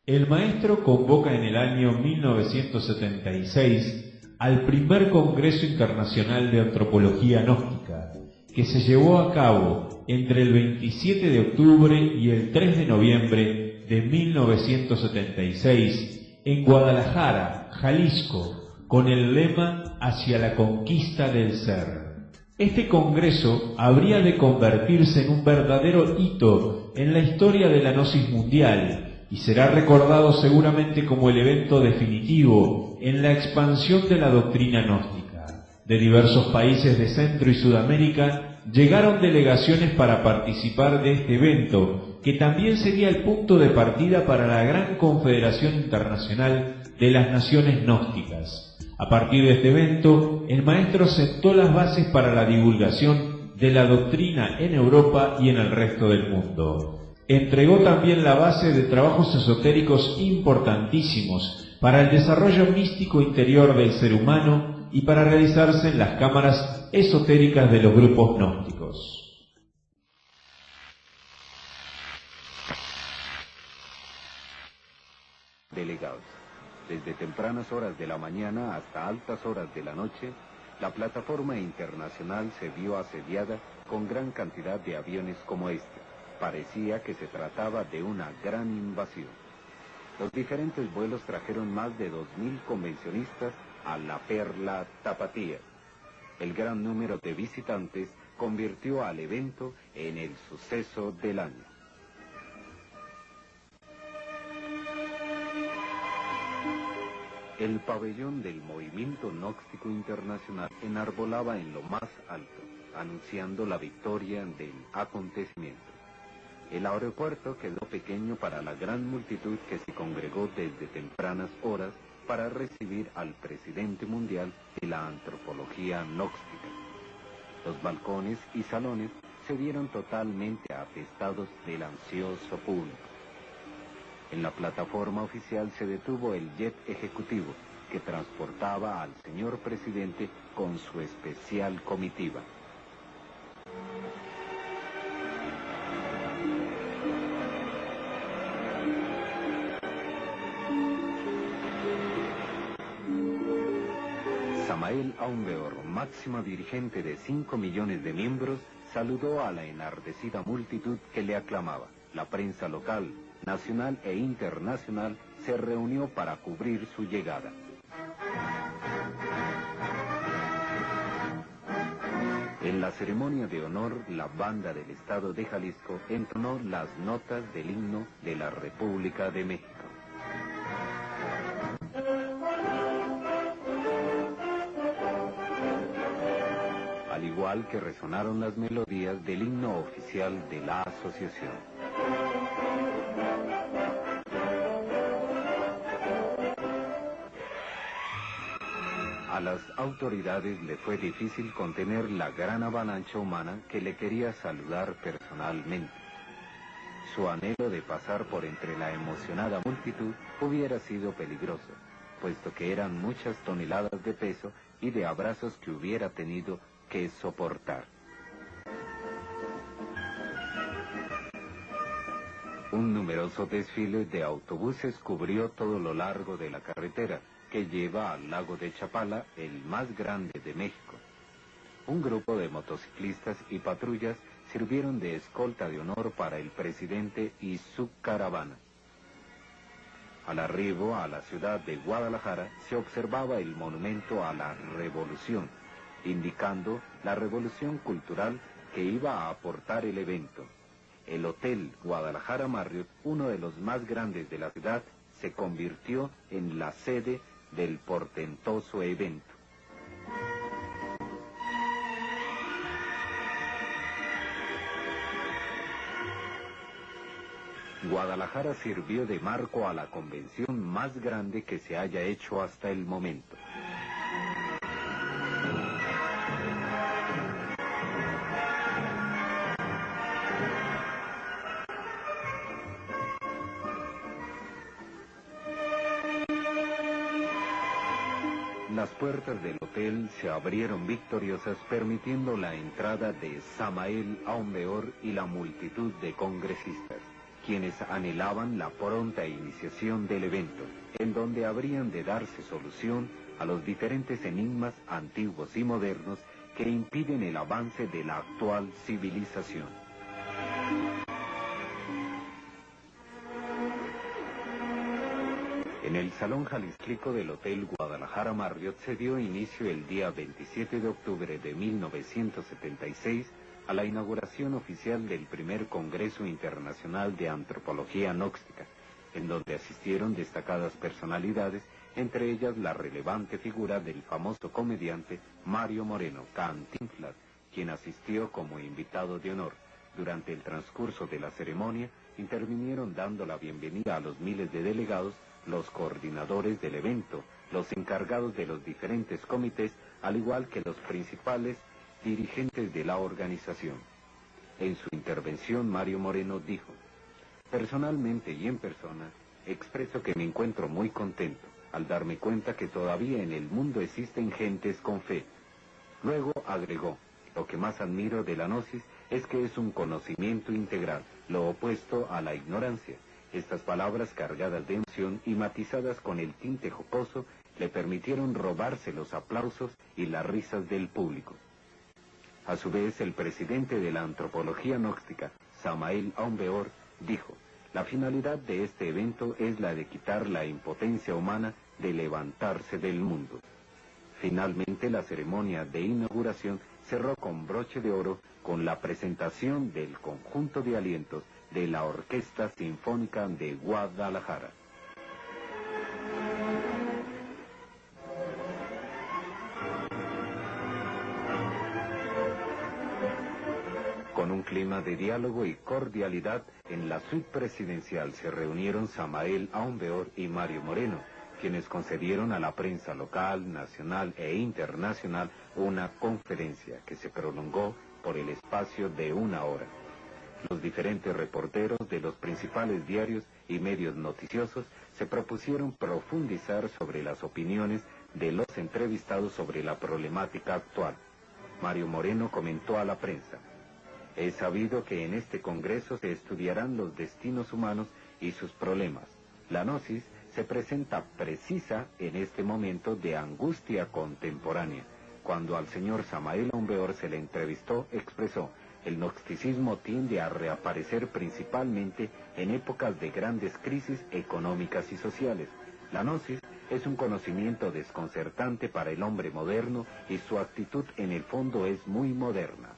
El maestro convoca en el año 1976 al primer Congreso Internacional de Antropología Gnóstica, que se llevó a cabo entre el 27 de octubre y el 3 de noviembre de 1976 en Guadalajara, Jalisco, con el lema Hacia la conquista del ser. Este congreso habría de convertirse en un verdadero hito en la historia de la gnosis mundial, y será recordado seguramente como el evento definitivo en la expansión de la doctrina gnóstica. De diversos países de Centro y Sudamérica llegaron delegaciones para participar de este evento, que también sería el punto de partida para la gran Confederación Internacional de las Naciones Gnósticas. A partir de este evento, el maestro sentó las bases para la divulgación de la doctrina en Europa y en el resto del mundo. Entregó también la base de trabajos esotéricos importantísimos para el desarrollo místico interior del ser humano y para realizarse en las cámaras esotéricas de los grupos gnósticos. Delegados, desde tempranas horas de la mañana hasta altas horas de la noche, la plataforma internacional se vio asediada con gran cantidad de aviones como este. Parecía que se trataba de una gran invasión. Los diferentes vuelos trajeron más de 2.000 convencionistas a la Perla Tapatía. El gran número de visitantes convirtió al evento en el suceso del año. El pabellón del Movimiento Gnóstico Internacional enarbolaba en lo más alto, anunciando la victoria del acontecimiento. El aeropuerto quedó pequeño para la gran multitud que se congregó desde tempranas horas para recibir al presidente mundial de la antropología gnóstica. Los balcones y salones se vieron totalmente atestados del ansioso público. En la plataforma oficial se detuvo el jet ejecutivo que transportaba al señor presidente con su especial comitiva. Samael Aumbeor, máximo dirigente de 5 millones de miembros, saludó a la enardecida multitud que le aclamaba. La prensa local, nacional e internacional se reunió para cubrir su llegada. En la ceremonia de honor, la banda del Estado de Jalisco entonó las notas del himno de la República de México. Al igual que resonaron las melodías del himno oficial de la asociación. A las autoridades le fue difícil contener la gran avalancha humana que le quería saludar personalmente. Su anhelo de pasar por entre la emocionada multitud hubiera sido peligroso, puesto que eran muchas toneladas de peso y de abrazos que hubiera tenido que soportar. Un numeroso desfile de autobuses cubrió todo lo largo de la carretera que lleva al lago de Chapala, el más grande de México. Un grupo de motociclistas y patrullas sirvieron de escolta de honor para el presidente y su caravana. Al arribo a la ciudad de Guadalajara se observaba el monumento a la Revolución, indicando la revolución cultural que iba a aportar el evento. El Hotel Guadalajara Marriott, uno de los más grandes de la ciudad, se convirtió en la sede del portentoso evento. Guadalajara sirvió de marco a la convención más grande que se haya hecho hasta el momento. las puertas del hotel se abrieron victoriosas, permitiendo la entrada de Samael Aumbeor y la multitud de congresistas, quienes anhelaban la pronta iniciación del evento, en donde habrían de darse solución a los diferentes enigmas antiguos y modernos que impiden el avance de la actual civilización. En el Salón Jaliscico del Hotel Guadalajara Marriott se dio inicio el día 27 de octubre de 1976 a la inauguración oficial del primer Congreso Internacional de Antropología Gnóstica, en donde asistieron destacadas personalidades, entre ellas la relevante figura del famoso comediante Mario Moreno, Cantinflas, quien asistió como invitado de honor. Durante el transcurso de la ceremonia, intervinieron dando la bienvenida a los miles de delegados, los coordinadores del evento, los encargados de los diferentes comités, al igual que los principales dirigentes de la organización. En su intervención, Mario Moreno dijo: personalmente y en persona, expreso que me encuentro muy contento al darme cuenta que todavía en el mundo existen gentes con fe. Luego agregó: lo que más admiro de la gnosis es que es un conocimiento integral, lo opuesto a la ignorancia. Estas palabras cargadas de emoción y matizadas con el tinte jocoso le permitieron robarse los aplausos y las risas del público. A su vez, el presidente de la antropología gnóstica, Samael Aumbeor, dijo: la finalidad de este evento es la de quitar la impotencia humana de levantarse del mundo. Finalmente, la ceremonia de inauguración cerró con broche de oro con la presentación del conjunto de alientos de la Orquesta Sinfónica de Guadalajara. Con un clima de diálogo y cordialidad, en la suite presidencial se reunieron Samael Aumbeor y Mario Moreno, quienes concedieron a la prensa local, nacional e internacional una conferencia que se prolongó por el espacio de 1 hora. Los diferentes reporteros de los principales diarios y medios noticiosos se propusieron profundizar sobre las opiniones de los entrevistados sobre la problemática actual. Mario Moreno comentó a la prensa: es sabido que en este congreso se estudiarán los destinos humanos y sus problemas. La gnosis se presenta precisa en este momento de angustia contemporánea. Cuando al señor Samael Aumbeor se le entrevistó, expresó: el gnosticismo tiende a reaparecer principalmente en épocas de grandes crisis económicas y sociales. La gnosis es un conocimiento desconcertante para el hombre moderno y su actitud en el fondo es muy moderna.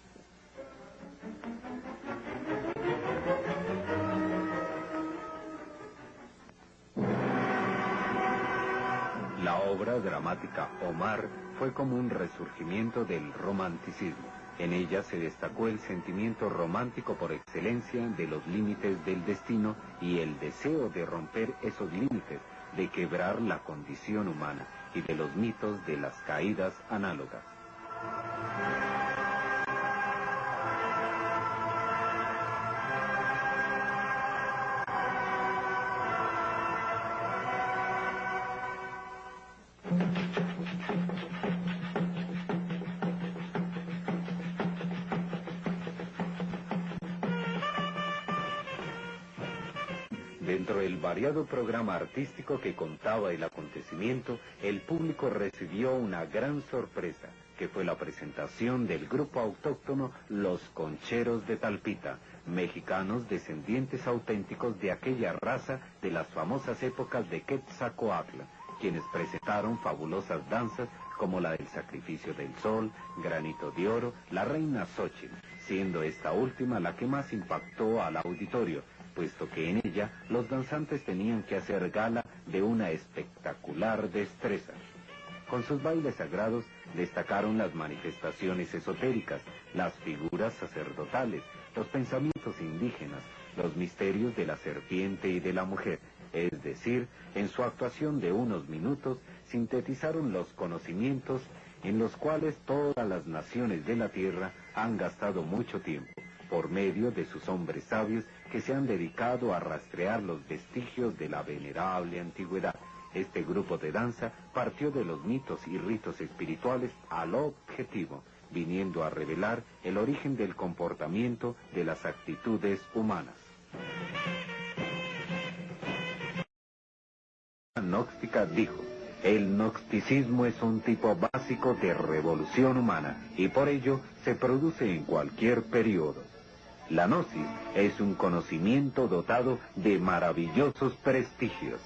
La obra dramática Omar fue como un resurgimiento del romanticismo. En ella se destacó el sentimiento romántico por excelencia de los límites del destino y el deseo de romper esos límites, de quebrar la condición humana y de los mitos de las caídas análogas. Dentro del variado programa artístico que contaba el acontecimiento, el público recibió una gran sorpresa, que fue la presentación del grupo autóctono Los Concheros de Talpita, mexicanos descendientes auténticos de aquella raza de las famosas épocas de Quetzalcóatl, quienes presentaron fabulosas danzas como la del Sacrificio del Sol, Granito de Oro, la Reina Xóchitl, siendo esta última la que más impactó al auditorio, puesto que en ella los danzantes tenían que hacer gala de una espectacular destreza. Con sus bailes sagrados destacaron las manifestaciones esotéricas, las figuras sacerdotales, los pensamientos indígenas, los misterios de la serpiente y de la mujer, es decir, en su actuación de unos minutos sintetizaron los conocimientos en los cuales todas las naciones de la tierra han gastado mucho tiempo, por medio de sus hombres sabios que se han dedicado a rastrear los vestigios de la venerable antigüedad, Este grupo de danza partió de los mitos y ritos espirituales a lo objetivo, viniendo a revelar el origen del comportamiento de las actitudes humanas. La gnóstica dijo: el gnosticismo es un tipo básico de revolución humana y por ello se produce en cualquier periodo. La gnosis es un conocimiento dotado de maravillosos prestigios.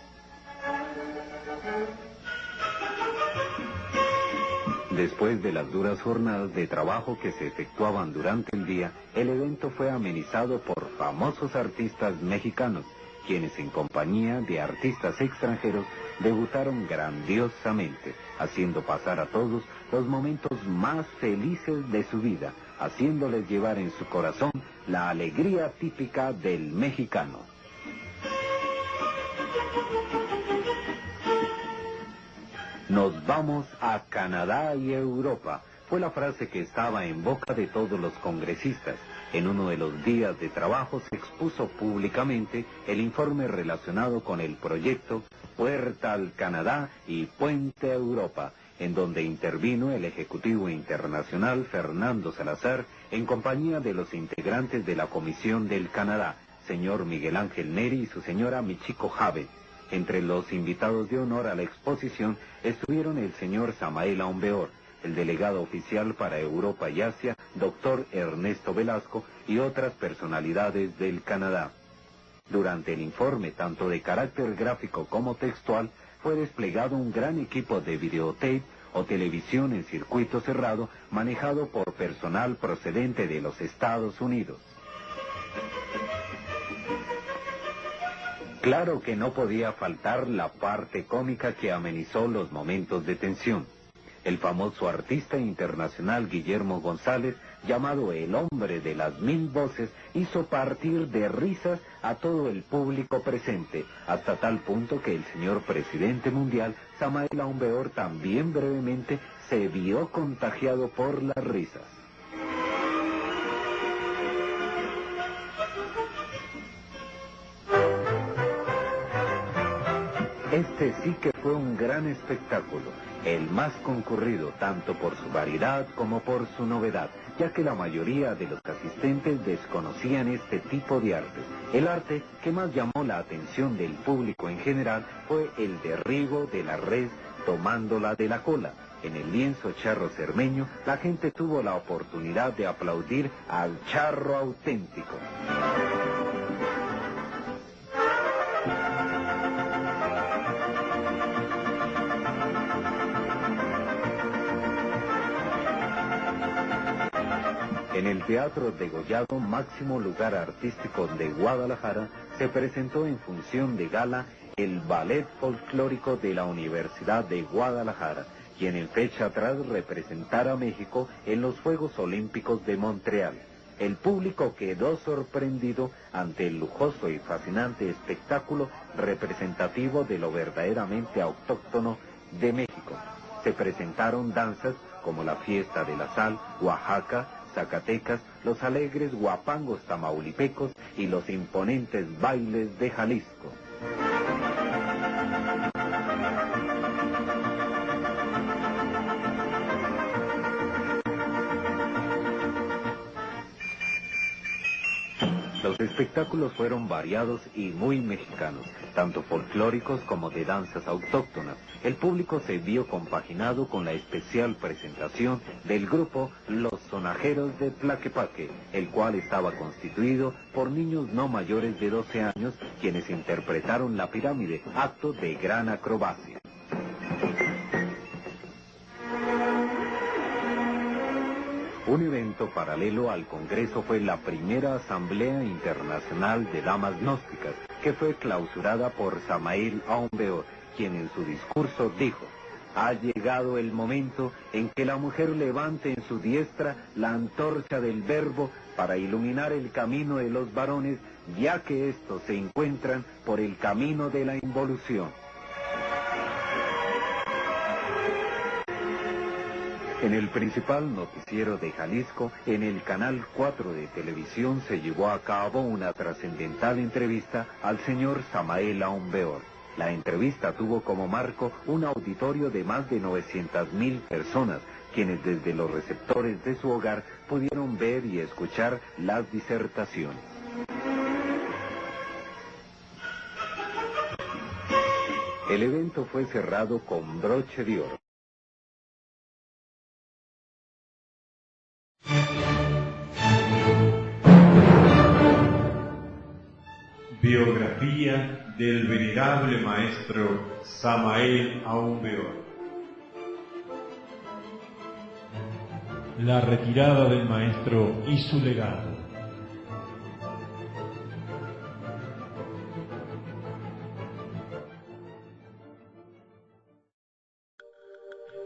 Después de las duras jornadas de trabajo que se efectuaban durante el día, el evento fue amenizado por famosos artistas mexicanos, quienes en compañía de artistas extranjeros debutaron grandiosamente, haciendo pasar a todos los momentos más felices de su vida, haciéndoles llevar en su corazón la alegría típica del mexicano. Nos vamos a Canadá y Europa, fue la frase que estaba en boca de todos los congresistas. En uno de los días de trabajo se expuso públicamente el informe relacionado con el proyecto Puerta al Canadá y Puente a Europa, en donde intervino el Ejecutivo Internacional Fernando Salazar en compañía de los integrantes de la Comisión del Canadá, señor Miguel Ángel Neri y su señora Michiko Habe. Entre los invitados de honor a la exposición estuvieron el señor Samael Aumbeor, el delegado oficial para Europa y Asia, doctor Ernesto Velasco, y otras personalidades del Canadá. Durante el informe, tanto de carácter gráfico como textual, fue desplegado un gran equipo de videotape o televisión en circuito cerrado, manejado por personal procedente de los Estados Unidos. Claro que no podía faltar la parte cómica que amenizó los momentos de tensión. El famoso artista internacional Guillermo González, llamado el hombre de las 1000 voces, hizo partir de risas a todo el público presente, hasta tal punto que el señor presidente mundial, Samael Aumbeor, también brevemente se vio contagiado por las risas. Este sí que fue un gran espectáculo, el más concurrido tanto por su variedad como por su novedad, ya que la mayoría de los asistentes desconocían este tipo de arte. El arte que más llamó la atención del público en general fue el derribo de la res tomándola de la cola. En el lienzo charro cermeño, la gente tuvo la oportunidad de aplaudir al charro auténtico. En el Teatro Degollado, máximo lugar artístico de Guadalajara, se presentó en función de gala el Ballet Folclórico de la Universidad de Guadalajara, quien en fecha atrás representara a México en los Juegos Olímpicos de Montreal. El público quedó sorprendido ante el lujoso y fascinante espectáculo representativo de lo verdaderamente autóctono de México. Se presentaron danzas como la Fiesta de la Sal, Oaxaca, Zacatecas, los alegres guapangos tamaulipecos y los imponentes bailes de Jalisco. Los espectáculos fueron variados y muy mexicanos, tanto folclóricos como de danzas autóctonas. El público se vio compaginado con la especial presentación del grupo Los Sonajeros de Tlaquepaque, el cual estaba constituido por niños no mayores de 12 años, quienes interpretaron la pirámide, acto de gran acrobacia. Un evento paralelo al Congreso fue la primera Asamblea Internacional de Damas Gnósticas, que fue clausurada por Samael Aumbeor, quien en su discurso dijo: ha llegado el momento en que la mujer levante en su diestra la antorcha del verbo para iluminar el camino de los varones, ya que estos se encuentran por el camino de la involución. En el principal noticiero de Jalisco, en el Canal 4 de televisión, se llevó a cabo una trascendental entrevista al señor Samael Aumbeor. La entrevista tuvo como marco un auditorio de más de 900.000 personas, quienes desde los receptores de su hogar pudieron ver y escuchar las disertaciones. El evento fue cerrado con broche de oro. Biografía del venerable maestro Samael Aún Weor. La retirada del maestro y su legado.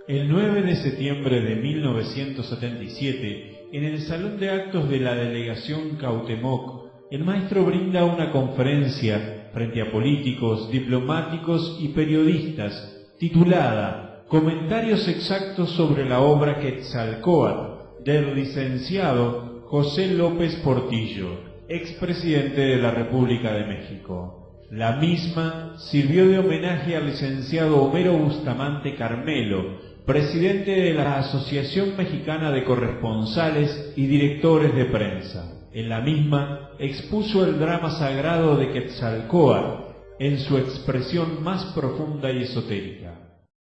El 9 de septiembre de 1977, en el Salón de Actos de la Delegación Cautemoc, el maestro brinda una conferencia frente a políticos, diplomáticos y periodistas titulada Comentarios exactos sobre la obra Quetzalcóatl del licenciado José López Portillo, expresidente de la República de México. La misma sirvió de homenaje al licenciado Homero Bustamante Carmelo, presidente de la Asociación Mexicana de Corresponsales y Directores de Prensa. En la misma expuso el drama sagrado de Quetzalcóatl en su expresión más profunda y esotérica.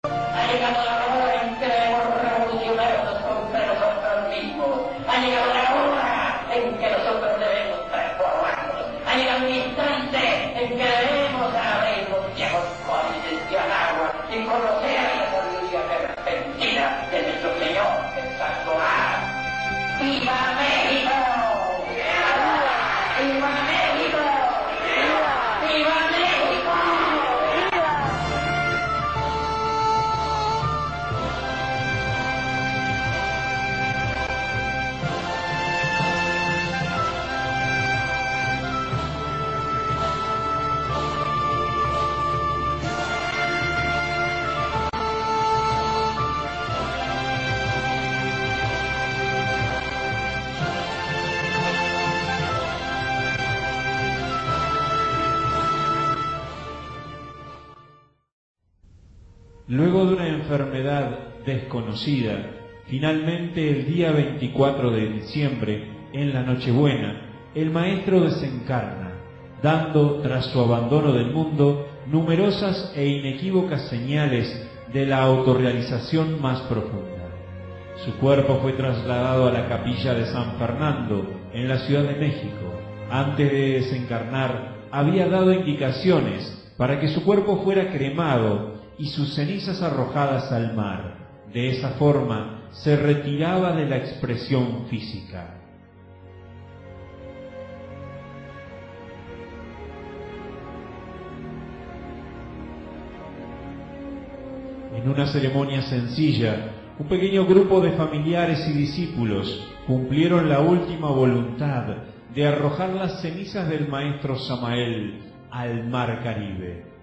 Ha llegado la hora en que debemos revolucionarnos contra nosotros mismos. Ha llegado la hora en que nosotros debemos transformarnos. Ha llegado un instante en que debemos abrir los viejos códices de agua y conocer la sabiduría repentina de nuestro Señor Quetzalcóatl. ¡Viva México! ¡Viva México! ¡Viva México! Luego de una enfermedad desconocida, finalmente el día 24 de diciembre, en la Nochebuena, el maestro desencarna, dando, tras su abandono del mundo, numerosas e inequívocas señales de la autorrealización más profunda. Su cuerpo fue trasladado a la capilla de San Fernando, en la Ciudad de México. Antes de desencarnar, había dado indicaciones para que su cuerpo fuera cremado y sus cenizas arrojadas al mar. De esa forma se retiraba de la expresión física. En una ceremonia sencilla, un pequeño grupo de familiares y discípulos cumplieron la última voluntad de arrojar las cenizas del maestro Samael al mar Caribe.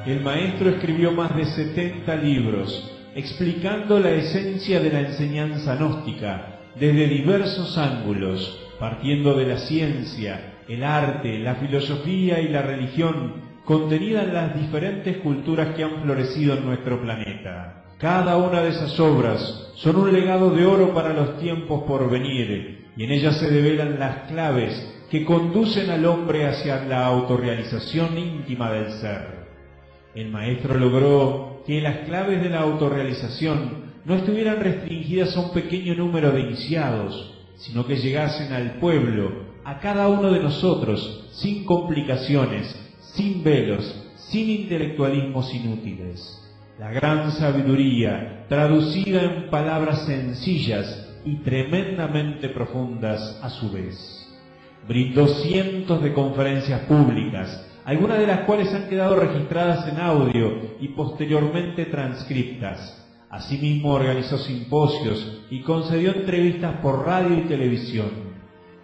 El maestro escribió más de 70 libros, explicando la esencia de la enseñanza gnóstica desde diversos ángulos, partiendo de la ciencia, el arte, la filosofía y la religión contenida en las diferentes culturas que han florecido en nuestro planeta. Cada una de esas obras son un legado de oro para los tiempos por venir, y en ellas se develan las claves que conducen al hombre hacia la autorrealización íntima del ser. El maestro logró que las claves de la autorrealización no estuvieran restringidas a un pequeño número de iniciados, sino que llegasen al pueblo, a cada uno de nosotros, sin complicaciones, sin velos, sin intelectualismos inútiles. La gran sabiduría, traducida en palabras sencillas y tremendamente profundas a su vez. Brindó cientos de conferencias públicas, algunas de las cuales han quedado registradas en audio y posteriormente transcriptas. Asimismo organizó simposios y concedió entrevistas por radio y televisión.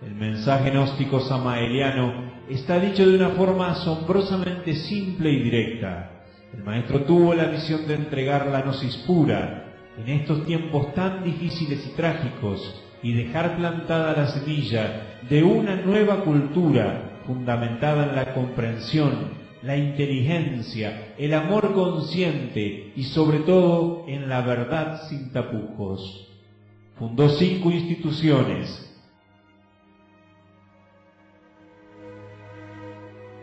El mensaje gnóstico samaeliano está dicho de una forma asombrosamente simple y directa. El maestro tuvo la misión de entregar la gnosis pura en estos tiempos tan difíciles y trágicos y dejar plantada la semilla de una nueva cultura fundamentada en la comprensión, la inteligencia, el amor consciente y sobre todo en la verdad sin tapujos. Fundó 5 instituciones: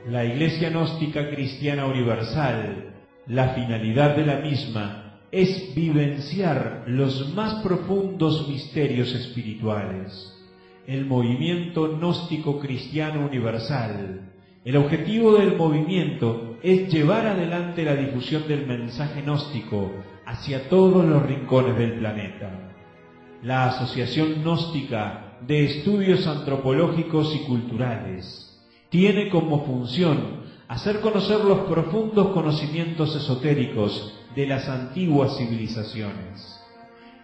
la Iglesia Gnóstica Cristiana Universal. La finalidad de la misma es vivenciar los más profundos misterios espirituales. El Movimiento Gnóstico Cristiano Universal. El objetivo del movimiento es llevar adelante la difusión del mensaje gnóstico hacia todos los rincones del planeta. La Asociación Gnóstica de Estudios Antropológicos y Culturales tiene como función hacer conocer los profundos conocimientos esotéricos de las antiguas civilizaciones.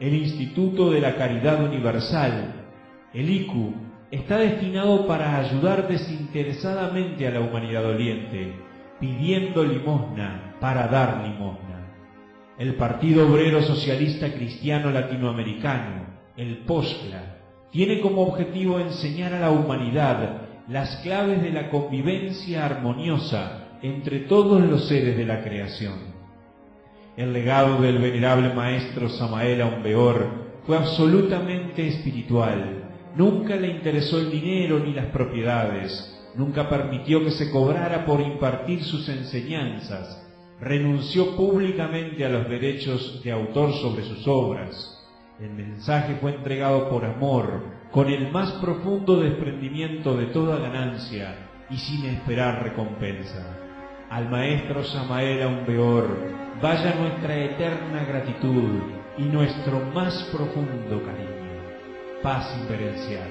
El Instituto de la Caridad Universal, el ICU, está destinado para ayudar desinteresadamente a la humanidad doliente, pidiendo limosna para dar limosna. El Partido Obrero Socialista Cristiano Latinoamericano, el POSCLA, tiene como objetivo enseñar a la humanidad las claves de la convivencia armoniosa entre todos los seres de la creación. El legado del venerable maestro Samael Aun Weor fue absolutamente espiritual. Nunca le interesó el dinero ni las propiedades, nunca permitió que se cobrara por impartir sus enseñanzas, renunció públicamente a los derechos de autor sobre sus obras. El mensaje fue entregado por amor, con el más profundo desprendimiento de toda ganancia y sin esperar recompensa. Al maestro Samael Aun Weor vaya nuestra eterna gratitud y nuestro más profundo cariño. Paz imperencial.